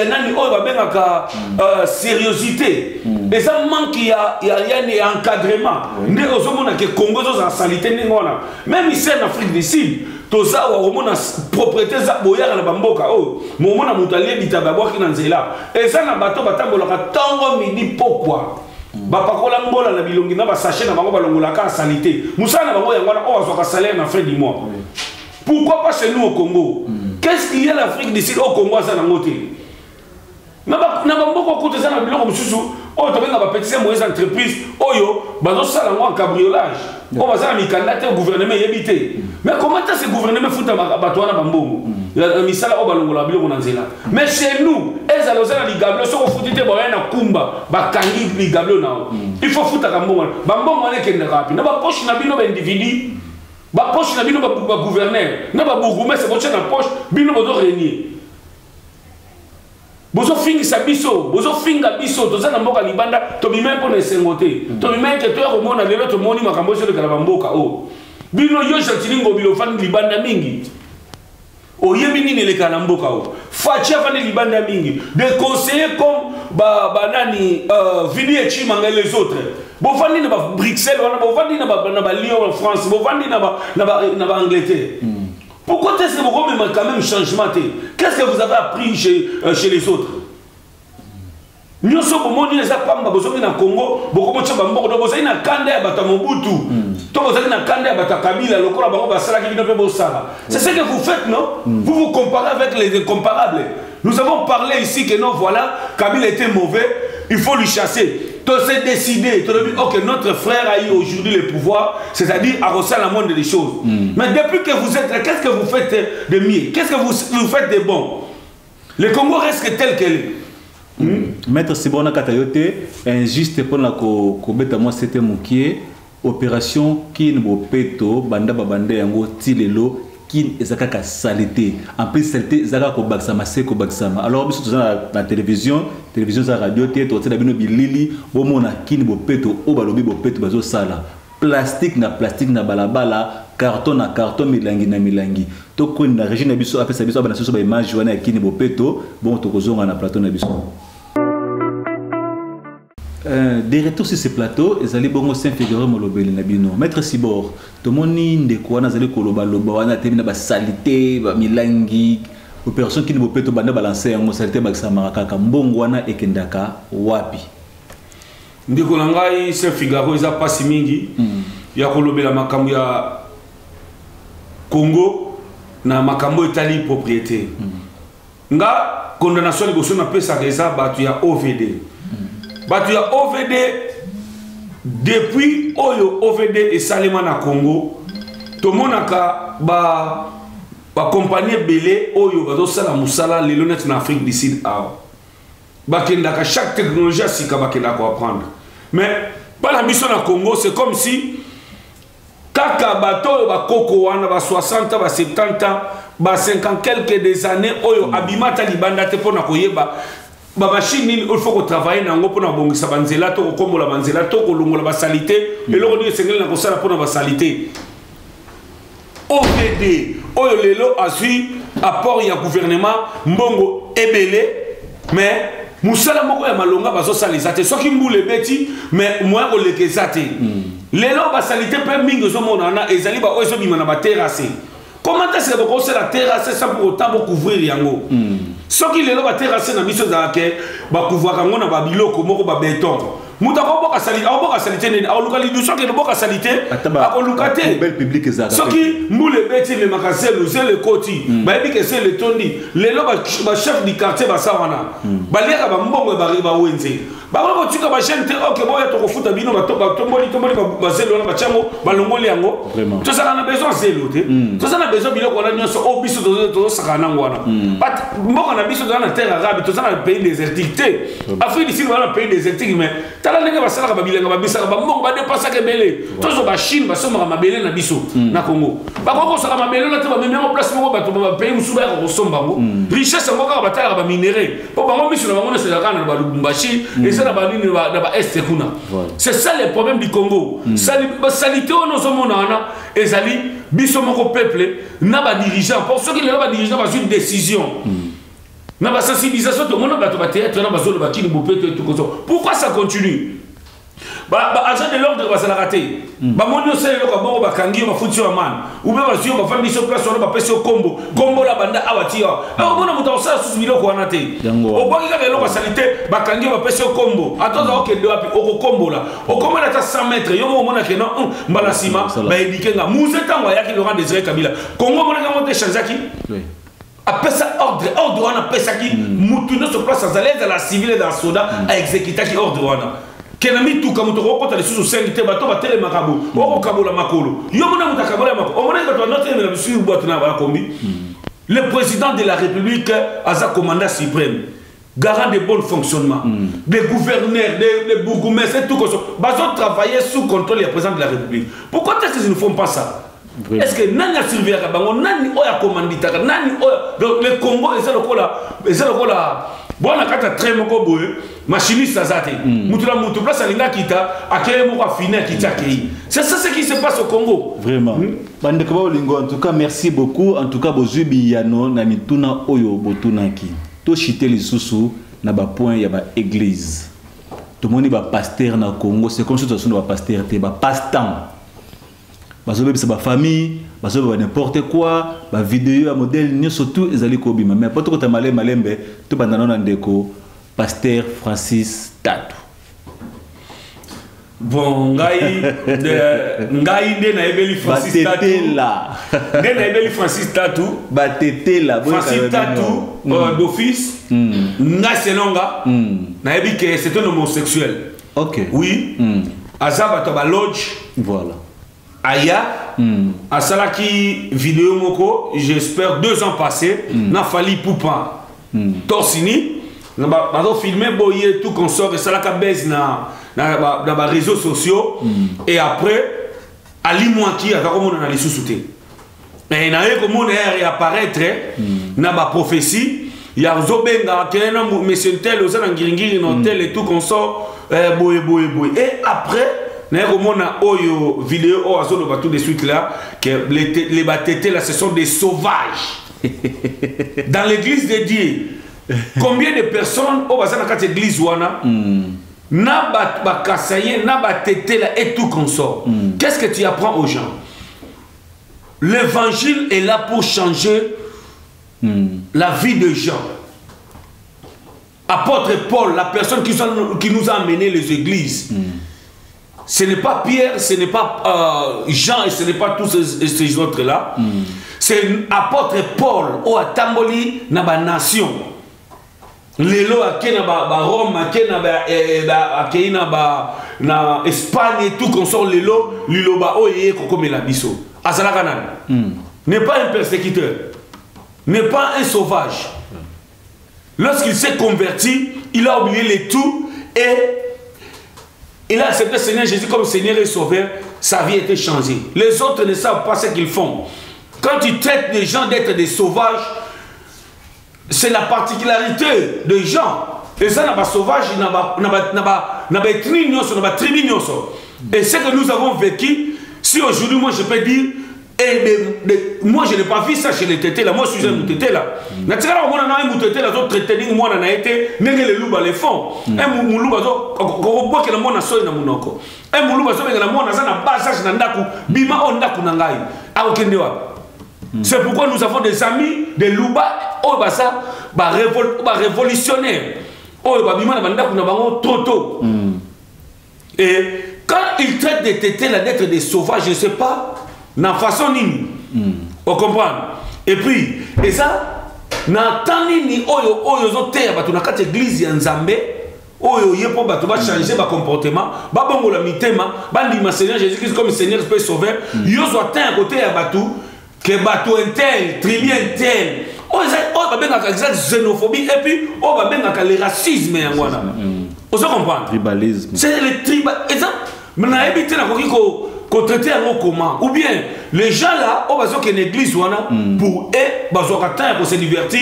nani oyo babengaka sérieuxité. Ezali manque ya encadrement. Nde ozomona ke Congo zo za salité ngona. Même ici en Afrique du Sud, toza wa omona propriété za boyara na bamboka oh, momona mutalie bitaba bwaki na nzela. Ezali na bato batambolaka tango midi pokwa. Bapakola mbola na bilongi na ba sachet na bango balongolaka salité. Musala na bango yangwana o azwaka salaire na fin du mois. Pourquoi pas chez nous au Congo? Qu'est-ce qu'il y a l'Afrique du Sud au Congo à Zanangoté? Na beaucoup côté ça na biloko mususu o to benga ba petite moyenne entreprise oyo bazo sala ngo cabriolage. O bazala mikandate au gouvernement yebité. Mais comment ça ce gouvernement futa batwana bambongo? La misala o balongola biloko na nzela. Mais chez nous, ezaloza na ligablo so futite ba na kumba ba kangi ligablo na. Il faut futa kambongo. Bambongo ne kenda kapi. Na ba poche na bino ba individu. Ba poche na bino ba gouverneur na ba bourgmestre c'est poche na poche bino bozo régner bozo fingi sa biso bozo finga biso toza na mboka libanda to bimé pour ne sengote to bimé que to remona lelo to moni makambo sur le mboka oh bino yo chatilingo bilo fan libanda mingi o yebi nini le kana mboka oh facha fan libanda mingi des conseillers comme banani Vini et Chimanga et les autres. Bon, Vandi na Bruxelles, bon, Vandi na Lyon en France, bon, Vandi na Angleterre. Pourquoi est-ce que vous avez quand même changement? Qu'est-ce que vous avez appris chez les autres? Nous sommes les Zapamba, vous avez na Congo, beaucoup de choses, vous avez na Kanda ya Bata Mobutu, vous avez na Kanda ya Bata Kabila, le corps Bango Basala qui vient de Bosala. C'est ce que vous faites, non? Vous vous comparez avec les incomparables. Nous avons parlé ici que non, voilà, Kabila était mauvais, il faut lui chasser. Tu s'est décidé, tu as dit, ok, notre frère a eu aujourd'hui le pouvoir, c'est-à-dire à ressentir la moindre des choses. Mais depuis que vous êtes là, qu'est-ce que vous faites de mieux? Qu'est-ce que vous faites de bon? Le Congo reste tel qu'elle est.
Maître Sibona Katayote, injuste pour la Kobeta, moi c'était mon qui opération Kin Bopeto, Banda Babande Yango, Tilelo. Qui est la saleté. En plus, saleté, c'est la Baksama. Alors, nous sommes dans la télévision, la radio, nous sommes dans Bilili, nous sommes dans Kin Bopeto, Obalobi Bopeto, Bazo Sala. Plastique na balabala, carton na carton, milangi na milangi. Toko na région na biso, après ça biso, na soso ba image wana Kin Bopeto, bon toko zonga na plateau na biso. Des retours sur ce plateau, ils allaient bon s'infigurer molobeli na bino. Maître Sibor, tout le monde de quoi na zali koloba loba wana temina ba salité, ba milangi, opération qui ne peut pas banda balancer en salité Baksama kaka mbongo wana ekendaka wapi.
Ndiko ngai se Figaro eza pasi mingi ya kolobela makambo ya Congo na makambo etali propriété. Nga condamnation liboso na pesa reza batu ya OVD. Batu ya OVD depuis oyo OVD et Salema na Congo tomonaka ba compagnie belé oyo bazo sala musala lelo net na Afrique du Sud awa bakendaka chaque technologie sika bakenda ko apprendre mais pas la mission na Congo c'est comme si kaka bato ba koko wana ba 60 ba 70 ba 50 quelques des années oyo abimata libanda te pona koyeba ba machine il faut travailler nango pona bongisa banzela to kokombola banzela to kolongola ba salité et loko ni sengeli na kosala pona ba salité OVD oyo lelo asui apport ya gouvernement mbongo ebele mais musala moko ya malonga bazo salisa te soki mbule beti mais moi ko lekeza te lelo ba salité pe mingi zo mona na ezali ba oyo so bima na ba terrasse. Comment est-ce que vous commencez la terrasse sans pour autant couvrir yango? Ce qui est là, la terrasse na biso zake, ba couvrir yango na ba biloko moko ba béton. muta ko boka salite nene a luka liduso ke boka salite a luka te
bel public za
soki mbule beti le makaselo c'est le koti ba ebi que c'est le tondi lelo ba chef du quartier ba sawana ba liaka ba mbongo ba wenze ba ko tika ba chaîne te OK boya to ko futa bino ba tomboli ba zelo na ba chango ba longoli yango to ça na besoin zelo te to ça na besoin biloko na nyonso o biso to sakana ngwana but mbongo na biso na terre arabe to ça na pays désertique te Afrique ici na pays désertique mais tala ndenge ba sala ba bilenga ba bisaka ba mbongo ba dépasser ke belé to zo ba Chine ba soma ma belé na biso na Congo ba ko sala ma belé na te ba même en place mo ba to ba pays musuba ko somba ngo richesse ngo ka ba tala ba minerai po ba ngo biso na ngo na sala kana ba Lubumbashi et ça na ba nini na ba est kuna c'est ça le problème du Congo salité on nous monana ezali biso moko peuple na ba dirigeant pour ceux qui les ba dirigeant ba une décision na ba sensibilisation tout le monde ba to ba théâtre na ba zolo ba kini bopeto et tout comme ça pourquoi ça continue ba agent de l'ordre ba sala raté ba monio sele ko ba ba kangi ba futi wa man ou ba zio ba fami so place ba pese kombo la banda awati wa a bona muta sa su bilo ko anate o ba ka lo ba salite ba kangi ba pese kombo atoza o ke do api o kombo la o kombo na ta 100 mètres yo mo mona ke non mbala sima ba edikenga muzeta ngwa yaki Laurent Désiré Kabila Congo mona ka monte chanzaki apesa ordre wana pesa ki mutu no so place à la civile dans soda a exécuter ki ordre wana kenami tuka mutu ko kota lisusu sengite bato batele makabu o kabola makolo yo mona mutakabola makolo o mona bato note na bisu boîte na ba kombi le président de la République aza commandant suprême garant de bon fonctionnement des gouverneurs des bourgmestres tout comme ça bazo travailler sous contrôle du président de la République pourquoi est-ce qu'ils ne font pas ça? Est-ce que nani a surveillé bango nani oya commandita nani oya donc le Congo est ça le cola bon na kata très moko boye machiniste azate mutula mutu place alinga kita akeye moko afina kitaki c'est ça ce qui se passe au Congo
vraiment bande ko lingo en tout cas merci beaucoup en tout cas bozubi yano na mituna oyo botunaki to chité lisusu na ba point ya ba église tout le monde ba pasteur na Congo c'est comme si tout le monde ba pasteur te ba passe-temps bazobe bisa ba famille bazobe ba n'importe quoi ba vidéo ya modèle ni surtout ezali ko bima mais pas to kota malembe to bandana na ndeko pasteur Francis Tatu
bon ngai de na ebeli Francis Tatu de na ebeli Francis Tatu
batete la
Francis Tatu d'office nga selonga na ebi que c'est un homosexuel
OK
oui azaba to ba lodge
voilà
Aya, à Salaki vidéo moko, j'espère 2 ans passés, n'a fallu poupa. Torsini, n'a pas filmé boyer tout consort et Salaka baisse dans les réseaux sociaux et après Ali Mouaki a comme on a les sous-soutés. Et n'a eu comme on est réapparaître n'a pas prophétie, il y a Zobenga qui est un monsieur tel aux Angiringiri non tel et tout consort boy. Et après Néromona oyo vidéo o azolo ba tout de suite là que les batétés là ce sont des sauvages dans l'église de Dieu. Combien de personnes au bazana kat église wana na ba kasaye na batété là et tout consort. Qu'est-ce que tu apprends aux gens? L'évangile est là pour changer la vie des gens. Apôtre Paul, la personne qui nous a amené les églises. Ce n'est pas Pierre, ce n'est pas Jean et ce n'est pas tous ces autres-là. C'est apôtre Paul au Tamboli na ba nation. Lelo akena ba Rome, akena na Espagne et tout consort lelo ba oye kokome la biso. Azala kanan. N'est pas un persécuteur. N'est pas un sauvage. Lorsqu'il s'est converti, il a oublié les tout et il a accepté le Seigneur Jésus comme Seigneur et Sauveur, sa vie a été changée. Les autres ne savent pas ce qu'ils font. Quand tu traites les gens d'être des sauvages, c'est la particularité des gens. Et ça n'a pas sauvage, n'a pas ethnie, n'a pas tribu. Et ce que nous avons vécu, si aujourd'hui moi je peux dire, moi je n'ai pas vu ça chez les tétés là, moi je suis un tété là. Naturellement, moi je suis un tété là, d'autres tétés, moi je suis été, les loups les font. Un moulouba, que le monde a soigné dans mon oko. Un moulouba, que le monde a soigné dans basage nandaku, bima ondaku nangai. A aucun dewa. C'est pourquoi nous avons des amis, des louba, oh bah ça, bah révolutionnaire. Oh bah bima nandaku nanbango trop tôt. Et quand ils traitent des tétés là d'être des sauvages, je ne sais pas, na façon nini. On comprend. Et puis, et ça, na temps nini oyo zoteya batu na kati église ya Nzambe, oyo yepo batu ba changer ba comportement, ba bongola mitema, ba ndima Seigneur Jésus-Christ comme Seigneur peut sauver. Yo zo atteint côté ya batu que batu intel, tribu intel. Oh ba benga ka xénophobie et puis ba benga ka le racisme yangwana. On se comprend.
Tribalisme.
C'est le tribal. Exemple, na ebité na koki ko traiter en comment ou bien les gens là au bazo que l'église wana pour eux bazo ka temps pour se divertir.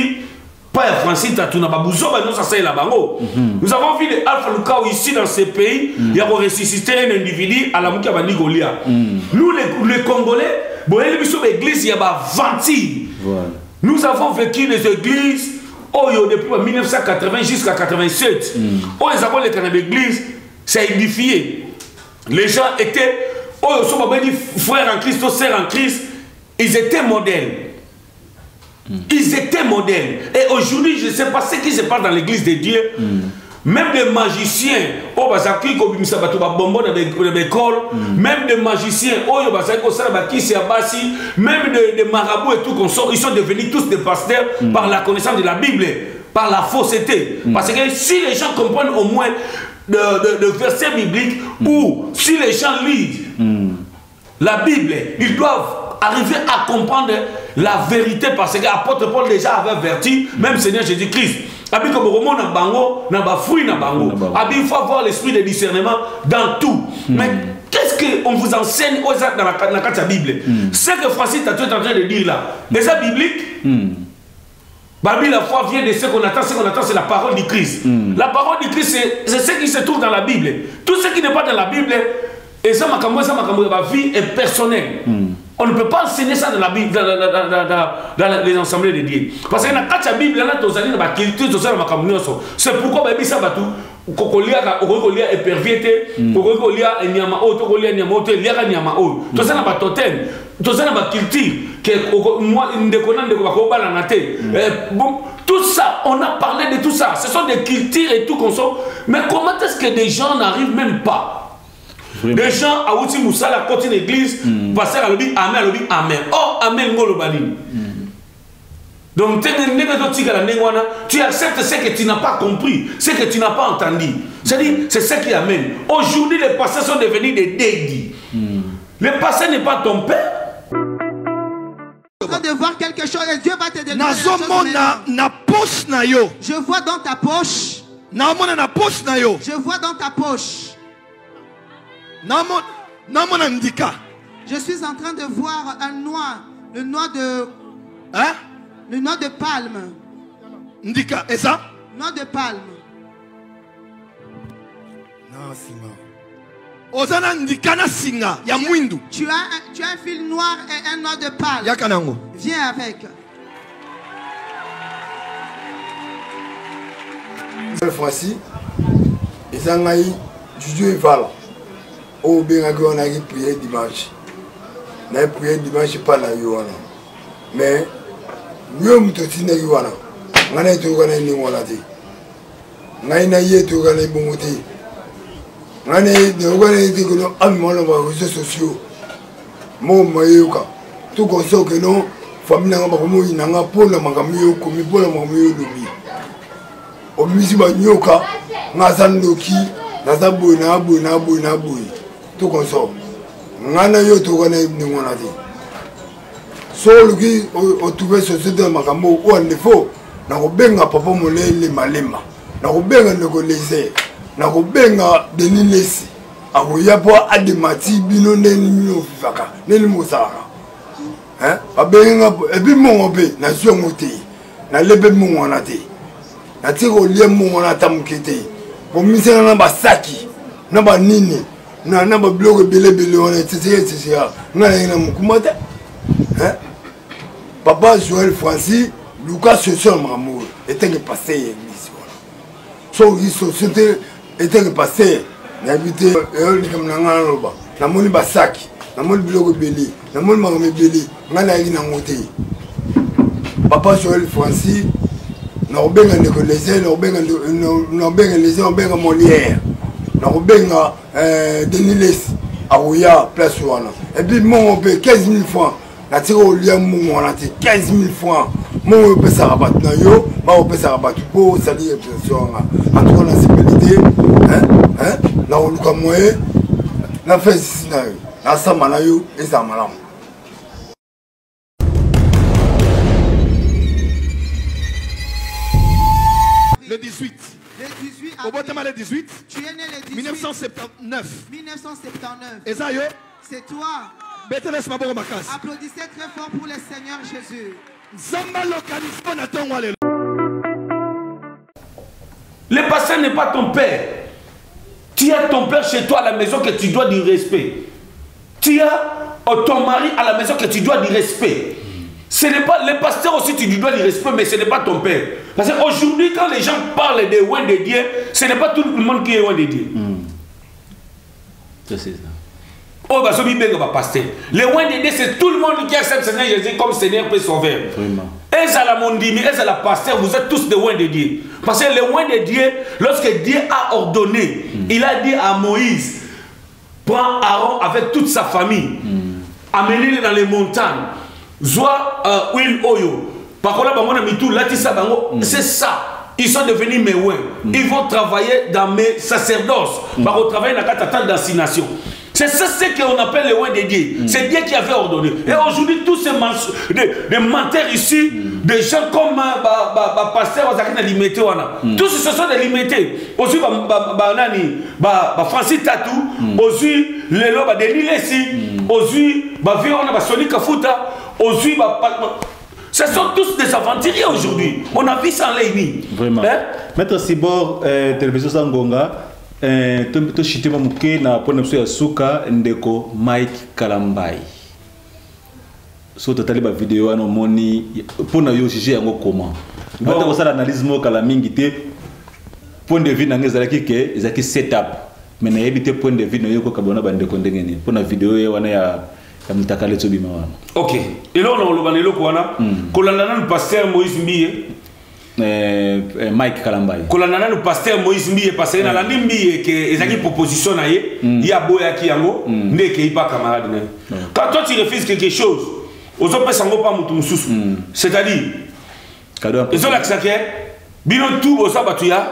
Pas Francis Tatuna Babouzo, nous ça c'est la bango. Nous avons vu les Alpha Lucao ici dans ces pays, il y a ressuscité un individu à la Moukia Banigolia. Nous les Congolais, bon l'église il y a ba 20. Nous avons vécu les églises depuis 1980 jusqu'à 87. Les avons les églises, c'est édifié. Les gens étaient, frères en Christ, sœurs en Christ, ils étaient modèles. Ils étaient modèles. Et aujourd'hui, je ne sais pas ce qui se passe dans l'église de Dieu. Même des magiciens, même des magiciens, même des marabouts et tout, ils sont devenus tous des pasteurs par la connaissance de la Bible, par la fausseté. Parce que si les gens comprennent au moins de versets bibliques, ou si les gens lisent la Bible, ils doivent arriver à comprendre la vérité, parce que l'apôtre Paul déjà avait averti, même Seigneur Jésus-Christ. Il faut avoir l'esprit de discernement dans tout. Mais qu'est-ce qu'on vous enseigne dans la Bible? Ce que Francis est en train de dire là, les c'est biblique. La foi vient de ce qu'on attend, c'est la parole du Christ. La parole du Christ, c'est ce qui se trouve dans la Bible. Tout ce qui n'est pas dans la Bible, et ça, ma vie est personnelle. On ne peut pas enseigner ça dans la Bible, dans les assemblées de Dieu. Parce que dans la Bible, c'est pourquoi kokolia éperviété, kokolia nyama auto, kokolia nyama auto, liaka nyama auto. Tout ça n'a pas totem, tout ça n'a pas culture. Que moi, tout ça, on a parlé de tout ça. Ce sont des cultures et tout qu'on sort. Mais comment est-ce que des gens n'arrivent même pas? Les gens à Outi Moussa, la côté de l'église, pasteur à l'obit, amen, amen. Oh, amen, ngolo balini. Donc, tu acceptes ce que tu n'as pas compris, ce que tu n'as pas entendu. C'est-à-dire, c'est ce qui amène. Aujourd'hui, les pasteurs sont devenus des dédits. Le pasteur n'est pas ton père.
De voir quelque chose et Dieu va te donner quelque chose. Je vois dans ta poche. Je vois dans ta poche. Je suis en train de voir un noix, le noix de, hein? Le noix de palme.
Ndika, et ça?
Noix de palme.
Non, Singa. Ozana ndika na singa, ya mwindu.
Tu as un fil noir et un noix de palme.
Yakanango.
Viens avec.
Cette fois-ci, ils ont eu Dieu Val. Au bien on a prié dimanche. On a prié dimanche pas la Yohana. Mais nous sommes tous les Yohana. On a été au Ghana ni Wanati. On a été au Ghana Bongoté. On a été au Ghana ni Ghana Amman les réseaux sociaux. Mon Mayoka. Tout comme ça que non, famille n'a pas comme il n'a pas pour la Magamio comme pour la Magamio Lobi. Au musée Banyoka, Nazan Loki, Nazaboui, Naboui, Naboui, Naboui. Tout comme ça. Ngana yo to gane ni ngona ti. So luki o tuve société makambo o ndefo na ko benga papa molele malema. Na ko benga ndeko lese. Na ko benga deni lesi. Ako yapo ademati bino neni mino faka. Neni mosaka. Hein? Abenga e bi mo obe na sio moti. Na lebe mo ngona ti. Na ti ko lie mo ngona tamkete. Bo misena na basaki. Na ba nini. Na ba bloc belé on est c'est na mukumata hein papa Joël Francis Lucas Session Mamour était que passé église so il société était que passé na habité et comme na ngaloba na moni basaki na moni bloc belé na moni magame belé ngana yi na ngote papa Joël Francis na obenga ne ko les na obenga les obenga Molière nakobenga Deniles aoya place wana et puis mon pe 15 000 francs na tiro olia mon wana te 15 000 francs mon pesa rabat na yo ma pesa rabat po sali impression en tout cas la sécurité na oluka moye na fait na yo na sama na yo eza malamu.
Le 18. Au Botama le 18.
Tu es né le 18.
1979.
1979.
Esayo.
C'est toi.
Applaudissez
très fort pour le Seigneur Jésus.
Le pasteur n'est pas ton père. Tu as ton père chez toi à la maison que tu dois du respect. Tu as ton mari à la maison que tu dois du respect. Ce n'est pas le pasteur aussi, tu lui dois du respect, mais ce n'est pas ton père. Parce qu'aujourd'hui, quand les gens parlent des loin de Dieu, ce n'est pas tout le monde qui est loin de Dieu.
C'est ça.
Oh, bah, pasteur. Les loin de Dieu, c'est tout le monde qui accepte Seigneur Jésus comme Seigneur et Sauveur.
Vraiment.
Et ça la mondimi, et ça la pasteur, vous êtes tous des loin de Dieu. Parce que les loin de Dieu, lorsque Dieu a ordonné, il a dit à Moïse, prends Aaron avec toute sa famille, amenez-les dans les montagnes. Zoa Will Oyo. Par contre, c'est ça. Ils sont devenus mes ouins. Ils vont travailler dans mes sacerdoces. Par contre, travailler dans la carte d'assignation. C'est ça ce qu'on appelle les ouins de Dieu. C'est Dieu qui avait ordonné. Et aujourd'hui, tous ces menteurs ici, des gens comme pasteur limité, tous ce sont des limités. Aussi, Francis Tatou, aussi, les lois de Lilesi, aussi, Sonic Kafuta. Ce sont tous des aventuriers aujourd'hui. On a vu ça en Lémi.
Vraiment. Maître Sibor, télévision Sangonga, tu chité mamuke na pona mso ya suka ndeko Mike Kalambai. So totali ba vidéo ano moni pona yo jugé yango comment. Bata ko sala analyse mo kala mingi te point de vue na ngeza kike ezaki setup. Mais na yebite point de vue no yoko kabona ba ndeko ndenge ni. Pona vidéo ye wana ya
ok. Et là, on a le pasteur Moïse Mbiye.
Mike Kalambai.
Le pasteur Moïse Mbiye, parce que dans la Mbiye, il y a une proposition, il y a Boya Kiyango, n'est qu'il n'y a pas camarade. Quand toi tu refuses quelque chose, aux autres personnes ne sont pas moutoumsous. C'est-à-dire, ils ont l'accès, bilan tout, aux abattuya,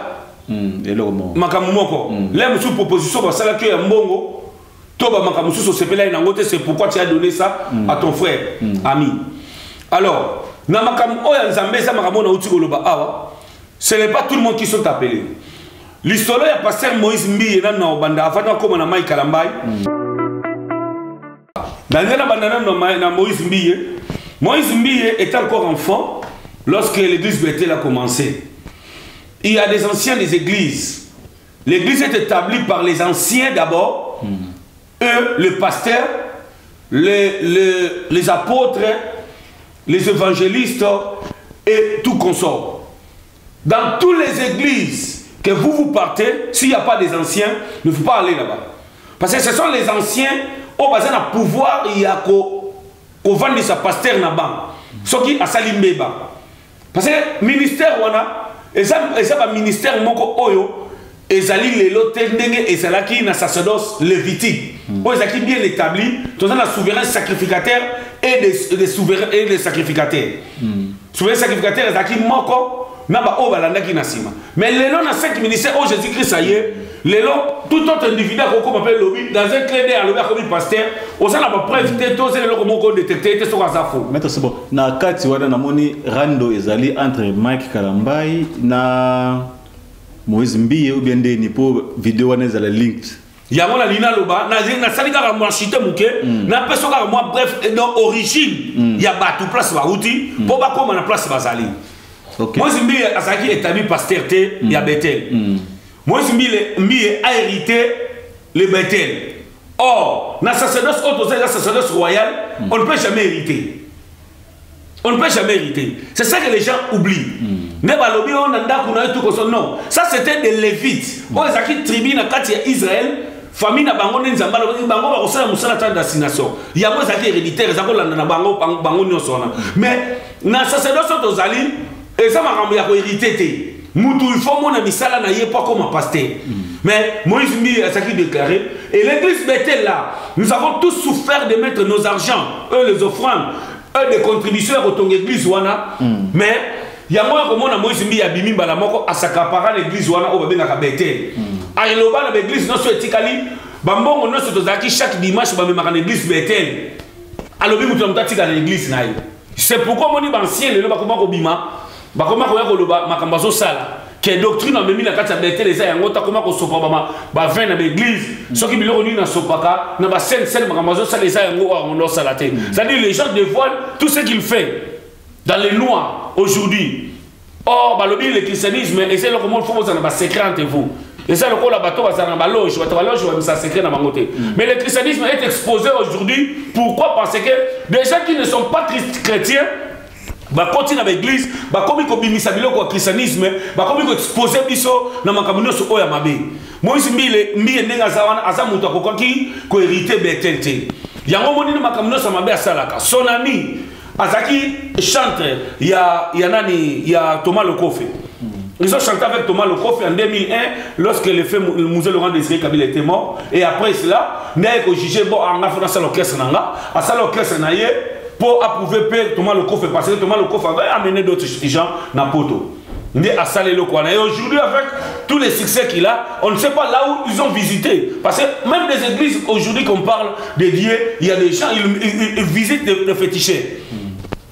Makamumoko. Là, sous proposition, ça là que Mbongo. C'est pourquoi tu as donné ça à ton frère, ami. Alors, ce n'est pas tout le monde qui sont appelés. L'histoire est pasteur Moïse Mbiye comme Mike Kalambai. Moïse Mbiye est encore enfant lorsque l'église Bethel a commencé. Il y a des anciens des églises. L'église est établie par les anciens d'abord. Eux, les pasteurs, les apôtres, les évangélistes et tout consort. Dans toutes les églises que vous partez, s'il n'y a pas des anciens, il ne faut pas aller là-bas. Parce que ce sont les anciens au besoin de pouvoir, il y a qu'on vende sa pasteur là-bas. Ce qui a salimbeba. Parce que ministère, et ça ministère moko oyo. Ezali lelo tendenge ezalaki na sacerdoce lévitique. Ezalaki bien établi, dans un souverain sacrificateur et des souverains et des sacrificateurs. Souverain sacrificateur ezalaki moko na ba o balandaki na sima. Mais lelo na 5 ministères au Jésus-Christ ça y est, lelo tout autre individu comme appelle lobby dans un clé à lobby comme pasteur, on s'en a pas preuve tout c'est lelo comme on détecter c'est sur ça faux.
Maître c'est bon. Na kati wana na moni rando ezali entre Mike Kalambai na Moïse Mbiye ou bien des nipo vidéo wana za la link.
Yango na lina loba na salika ka machite muke na peso ka moi bref dans origine ya batu place ba outi po ba koma na place bazali. Moïse Mbiye asaki établi pasteur té ya Bethel. Moïse Mbiye a hérité le Bethel. Or na sacerdoce autre sacerdoce royal, on ne peut jamais hériter. On ne peut jamais hériter. C'est ça que les gens oublient. Non, ça c'était des Lévites. On les a qui tribu dans Israël, famille na bango nzamba bango ba kosala musala ta destination. Il y a moi ça qui héréditaire, ça ko landa na bango nyosona. Mais na sacerdoce tozali et ça makambo ya ko hériter te. Mutu il faut mona misala na ye pas comme pasteur. Mais Moïse Mbi a qui déclaré, et l'église Bethel là, nous avons tous souffert de mettre nos argents, eux les offrandes, eux des contributions au ton église wana, mais il y a moi comme on a Moïse Mbi a bimi balamoko à s'accaparer l'église wana au babé na Bethel. A iloba na l'église non so etikali, bambongo non so tozaki chaque dimanche ba memaka l'église Bethel. Alobi mutu na mutatika na l'église na yo. C'est pourquoi mon ancien le ba koma ko bima, ba koma ko ya ko loba makambazo sala. Que doctrine a mis la carte à Bethel les a ngota comment ko sopa ba vin na l'église ce qui biloko ni na sopaka na ba scène makambazo sala les a ngo on leur salaté. C'est-à-dire les gens dévoilent tout ce qu'il fait dans les lois aujourd'hui. Or balobi le christianisme et c'est le comment faut ça na secret entre vous. Et ça le coup la bateau va ça na loge va ça secret na bangoté. Mais le christianisme est exposé aujourd'hui pourquoi parce que des gens qui ne sont pas chrétiens ba continue avec l'église ba komi ko bimisa biloko ya christianisme ba komi ko exposer biso na makambo so oya mabe Moïse mbi ndenga zawana aza mutu akokoki ko hériter Bethel te yango monini makambo so mabe asalaka son ami azaki chanteur ya nani ya Thomas Lecoffre. Ils ont chanté avec Thomas Lecoffre en 2001 lorsque le musée Laurent Désiré Kabila était mort et après cela n'est ko jugé bon en affaire dans l'orchestre nanga à ça l'orchestre naie pour approuver Thomas Lecoffre parce que Thomas Lecoffre avait amené d'autres gens dans Poto. Et aujourd'hui, avec tous les succès qu'il a, on ne sait pas là où ils ont visité. Parce que même les églises, aujourd'hui qu'on parle des dieux, il y a des gens, ils visitent des féticheurs.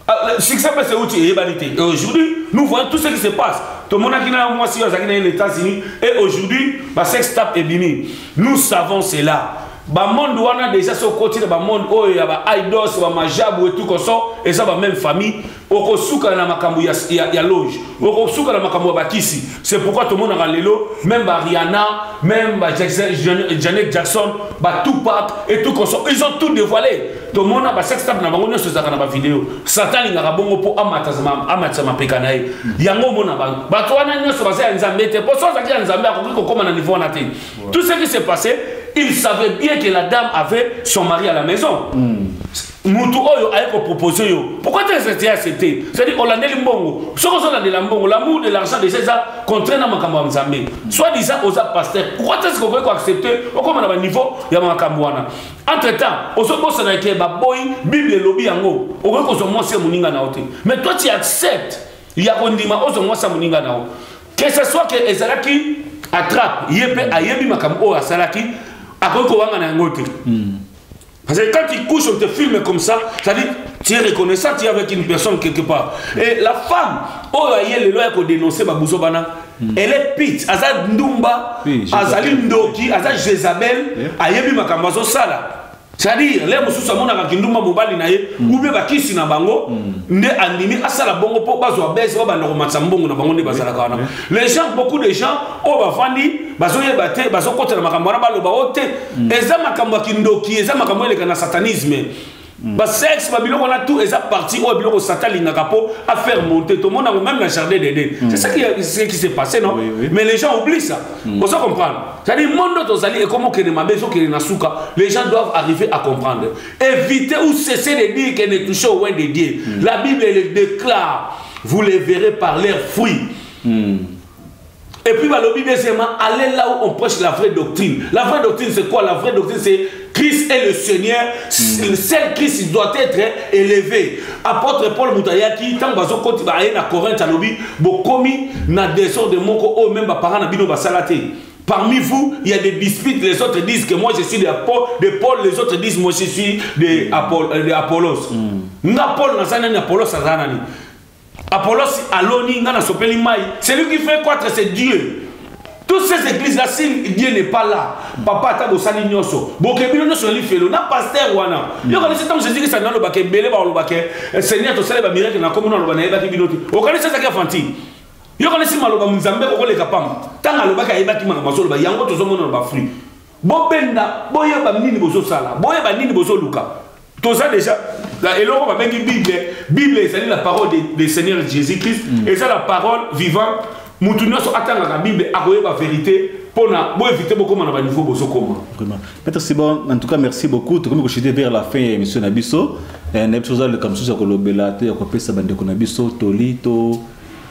Le succès, c'est outil et banalité. Et aujourd'hui, nous voyons tout ce qui se passe. Tout le monde qui n'a moi si les États-Unis et aujourd'hui, sex tap est bini. Nous savons cela. Ba monde wana déjà sur côté de ba monde oh ya ba idols ba majabu et tout comme ça et ça va même famille okosuka na makambo ya loge okosuka na makambo ba kisi c'est pourquoi tout le monde a lelo même ba Rihanna même ba Janet Jackson ba Tupac et tout comme ça ils ont tout dévoilé tout le monde a ba sex tape na bango nyonso zaka na ba vidéo Satan ngaka bongo po amatazama pekana ye yango mona ba to wana nyonso ba za nzambe te po so za ki nzambe akoko koma na niveau na te tout ce qui s'est passé. Il savait bien que la dame avait son mari à la maison. Moutou Oyo a proposé. Pourquoi tu as accepté? C'est-à-dire, on a dit Mbongo. Ce qu'on a dit Mbongo, l'amour de l'argent de César contraint à Makambo Mzambe. Soit disant aux pasteurs, pourquoi est-ce qu'on peut accepter? Comme on a un niveau, il y a Makamboana. Entre-temps, on se pose dans le boy, Bible et lobby en haut. On veut qu'on se montre Mouninga Naote. Mais toi, tu acceptes. Il y a un dima, on se montre Mouninga Naote. Que ce soit que Ezalaki attrape, Yépe, Ayebi Makambo, Asalaki. Parce que quand tu couches, on te filme comme ça, c'est-à-dire tu es reconnaissant, tu es avec une personne quelque part. Et la femme, elle est pite, Azad Ndumba, Azali Ndoki, Azad Jezabel, Ayebi Makambazo Sala. C'est-à-dire, les moussous amona kakinduma mobali naye, ou bien bakisi na bango, ne animi asala bongo po bazo bese ba ndoko matsambongo na bango ne basala kana. Les gens, beaucoup de gens, o bafandi, bazo yebate, bazo kotela makambo na baloba ote, eza makambo kindoki, eza makambo ele kana satanisme. Bah sexe, bah biloko na tout, eza parti o biloko satan lingaka po à faire monter tout le monde même la jardin d'Éden. C'est ça qui s'est passé non? Mais les gens oublient ça. Vous savez comprendre. C'est-à-dire monde d'autres et comment que ne mabezo que na souka, les gens doivent arriver à comprendre. Éviter ou cesser de dire qu'elle est touchée au loin de Dieu. La Bible elle déclare, vous les verrez par leurs fruits. Et puis, bah, le Bible, deuxièmement, aller là où on prêche la vraie doctrine. La vraie doctrine, c'est quoi? La vraie doctrine, c'est Christ est le Seigneur. Seul Christ il doit être élevé. Apôtre Paul Moutayaki, tant que côté à Corinthe, à l'obi, bokomi na désordre de mon ko, même parents na bino basalate. Parmi vous, il y a des disputes. Les autres disent que moi je suis de Paul, les autres disent moi je suis de Apollos. Na Paul na zanani Apollos zanani. Apollos Aloni ngana sopeli mai. C'est lui qui fait croître, c'est Dieu. Toutes ces églises là, si Dieu n'est pas là, papa ta bosani nyoso. Bokebilo no soli felo na pasteur wana. Yo connaissez tant Jésus qui ça dans le baké belé ba le baké. Seigneur to sala ba miracle na comme no ba na ba kibinoti. O connaissez ça qui fanti. Yo connaissez maloba mzambe ko le kapam. Tanga le baké ba ki manga masolo ba yango to zo mono ba fruit. Bobenda boya ba nini bozo sala. Boya ba nini bozo luka. Tout ça déjà, et là on va mettre Bible. Bible, c'est la parole du Seigneur Jésus-Christ. Et c'est la parole vivante. Moutounio so attend la Bible à la vérité pour éviter beaucoup de niveau bosokoma.
Vraiment. Maître Sibon, en tout cas merci beaucoup. Tout comme je suis vers la fin émission Nabiso, ne chose le comme ça que le belate, on peut ça bande Nabiso, Tolito,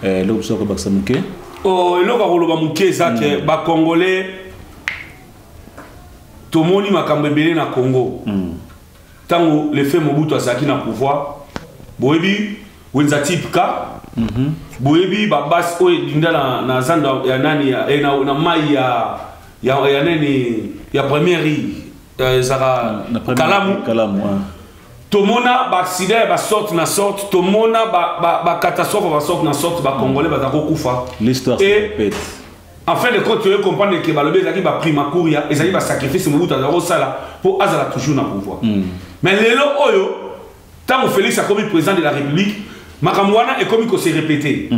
l'option que Baksamuke.
Oh, le Baroba Muke, ça que ba Congolais. tomoni makambo ebele na Congo tango le fait Mobutu azaki na pouvoir boyebi wenza tipka boyebi babas oyo dinda na zanda ya nani na mai ya nani ya première zara kalamu tomona ba accident ba sorte na sorte tomona ba catastrophe ba sorte na sorte ba congolais ba kokufa
l'histoire se répète.
En fin de compte, tu veux comprendre que Balobé Zaki va prime à courir, et Zaki va sacrifier Mobutu à Sala pour Azala toujours dans le pouvoir. Mais les lots Oyo, tant que Félix a commis président de la République, Makamwana est commis qu'on s'est répété.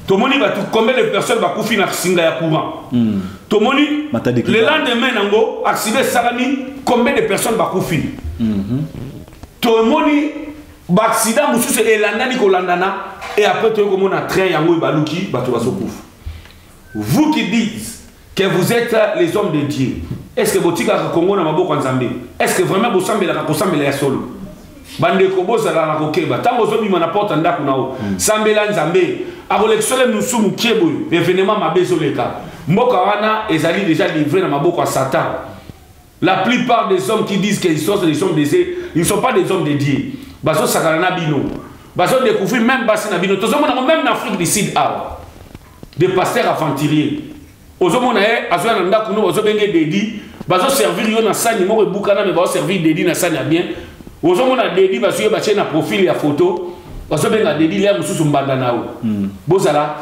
Tomoni va tout combien de personnes va couper dans Singa ya courant. Tomoni le lendemain nango accident Sarami combien de personnes va couper. Tomoni accident musu c'est Elandani kolandana et après tu comme on a train yango baluki ba to va se couper. Vous qui dites que vous êtes les hommes de Dieu, est-ce que vous êtes Congo na maboko nzambe? Est-ce que vraiment vous semblez la kosambela ya solo? Bande ko bozala na kokeba tango zobi mana porte ndako nao sambela nzambe abolexole musumu kiebo événement mabezoleka mboka wana ezali déjà livré na maboko à Satan. La plupart des hommes qui disent qu'ils sont des hommes de Dieu, ils ne sont pas des hommes de Dieu. Bazo sakana bino. Bazo découvrir même basi na bino. Tozomona même en Afrique du Sud des pasteurs aventuriers. Ozomona azoya nda kuno ozobenge dedi, bazo servir yo na sani mo ebukana mais bazo servir dedi na sani bien. Ozomona dedi bazo yo bache na profil ya photo, bazobenga dedi ya mususu mbanda nao. Bozala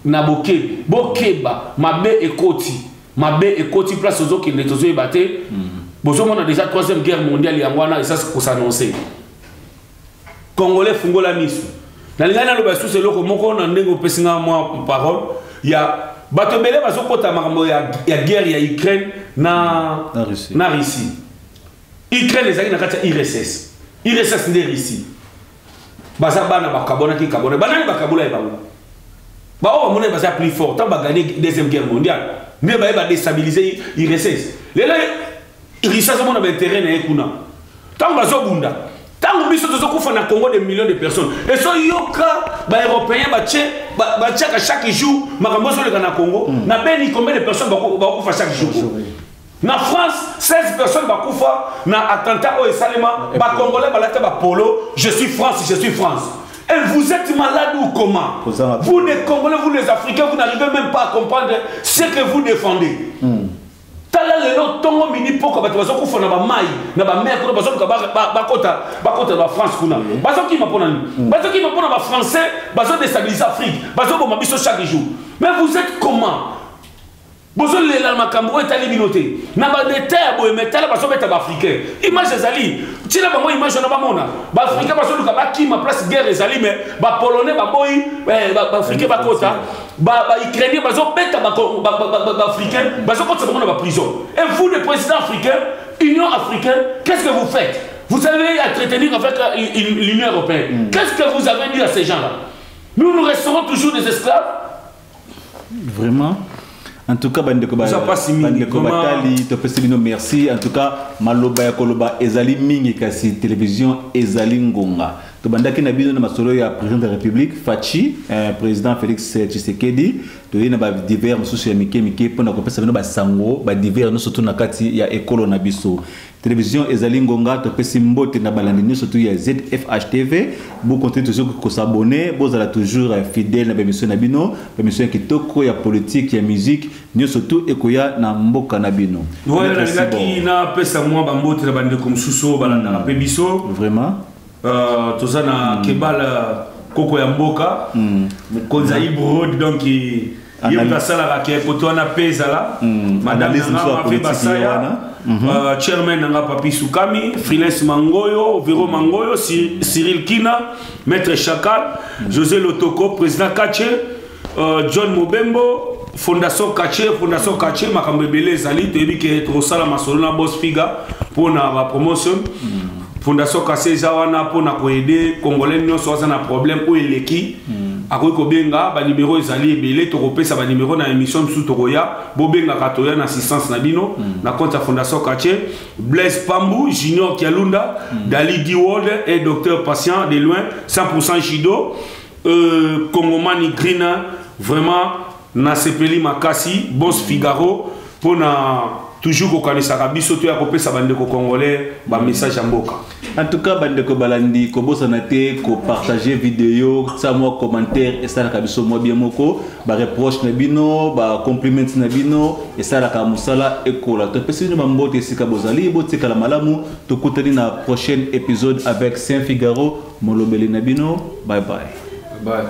na bokeba mabe ekoti place ozokende tozo ebate. Bozomona déjà 3e guerre mondiale yangwana et ça c'est pour s'annoncer. Congolais fungola misu. Na lingana lo basu c'est loko moko na ndengo pesinga moi parole. Il y a Batobele bazokota makambo ya guerre ya Ukraine na Russie. Ukraine ezali na kati IRSS. IRSS nde Russie. Bazabana bakabona ki kabona. Banani bakabola ebango. Ba o mona baza plus fort tant ba gagner deuxième guerre mondiale. Ne ba déstabiliser IRSS. Lele IRSS mona ba intérêt na ekuna. Tant bazobunda. Tant que nous avons fait Congo des millions de personnes. Et so yoka ba européens ba chaque jour makambo sur le Congo. Na beni combien de personnes ba kufa chaque jour. Na France 16 personnes ba kufa na attentat au Salema ba congolais ba lata ba polo, je suis France. Et vous êtes malade ou comment? Vous les Congolais, vous les Africains, vous n'arrivez même pas à comprendre ce que vous défendez. Tala lelo tongo mini poko bato bazoko fona ba mai na ba mer ko bazoko ba kota ba France kuna bazoki mapona ni bazoki mapona ba français bazo déstabiliser Afrique bazoko mabiso chaque jour. Mais vous êtes comment? Bozo lela makambo etali binoté na ba détail boy metala bazo beta ba africain image ezali tina bango image na ba mona ba africain bazo luka ba ki ma place guerre ezali mais ba polonais ba boy ba africain ba kota ba ukrainien bazo beta ba africain bazo kota bango na ba prison. Et vous le président africain, Union africaine, qu'est-ce que vous faites? Vous avez à entretenir avec l'Union européenne. Qu'est-ce que vous avez dit à ces gens-là? Nous resterons toujours des esclaves?
Vraiment? En tout cas, bandeko batali, merci. En tout cas, maloba ya koloba ezali mingi kasi télévision ezali ngonga. To bandaki na bino na masolo ya président de la République Fachi, président Félix Tshisekedi, to yena ba divers mususu ya mike pona ko pesa bino ba sango, ba divers no surtout na kati ya ekolo na biso. Télévision ezali ngonga to pesi mbote na balandi surtout ya ZFH TV. Vous continuez toujours ko s'abonner, vous allez toujours fidèle na émission na bino, émission kitoko ya politique ya musique, ni surtout ekoya na mboka na bino.
Voilà qui na pesa moi ba mbote na bande comme suso balanda na pebiso.
Vraiment
tozana kebala koko ya mboka konza ibrod donc yeba sala ka koto na pesa la madame na fait basaya chairman na papi Sukami freelance Mangoyo Vero Mangoyo Cyril Kina maître Chakal José Lotoko président Kache John Mobembo Fondation Kache makambo belé zali toyebi ke trosala masolo na boss figa pour na promotion. Fondation Kassé Zawana pour aider Congolais nyonso waza na problème ou eleki akoki kobenga ba numéro ezali ebele to kopesa ba numéro na émission sous tokoya bobenga katoya na assistance na bino na compte Fondation Kassé Blaise Pambou Junior Kialunda Dali Diwold et docteur patient de loin 100% Jido Congomani Green vraiment na sepeli makasi Boss Figaro pour na toujours kokanisaka biso to ya kopesa bandeko congolais ba message ya mboka.
En tout cas bandeko balandi kobosana te ko partager vidéo ça moi commentaire et ça la kabiso moi bien moko ba reproche na bino ba compliment na bino et ça la ka musala ekola to pesi ni mambote sika bozali botika la malamu to kutani na prochain épisode avec Saint Figaro molobeli na bino bye bye.
Bye.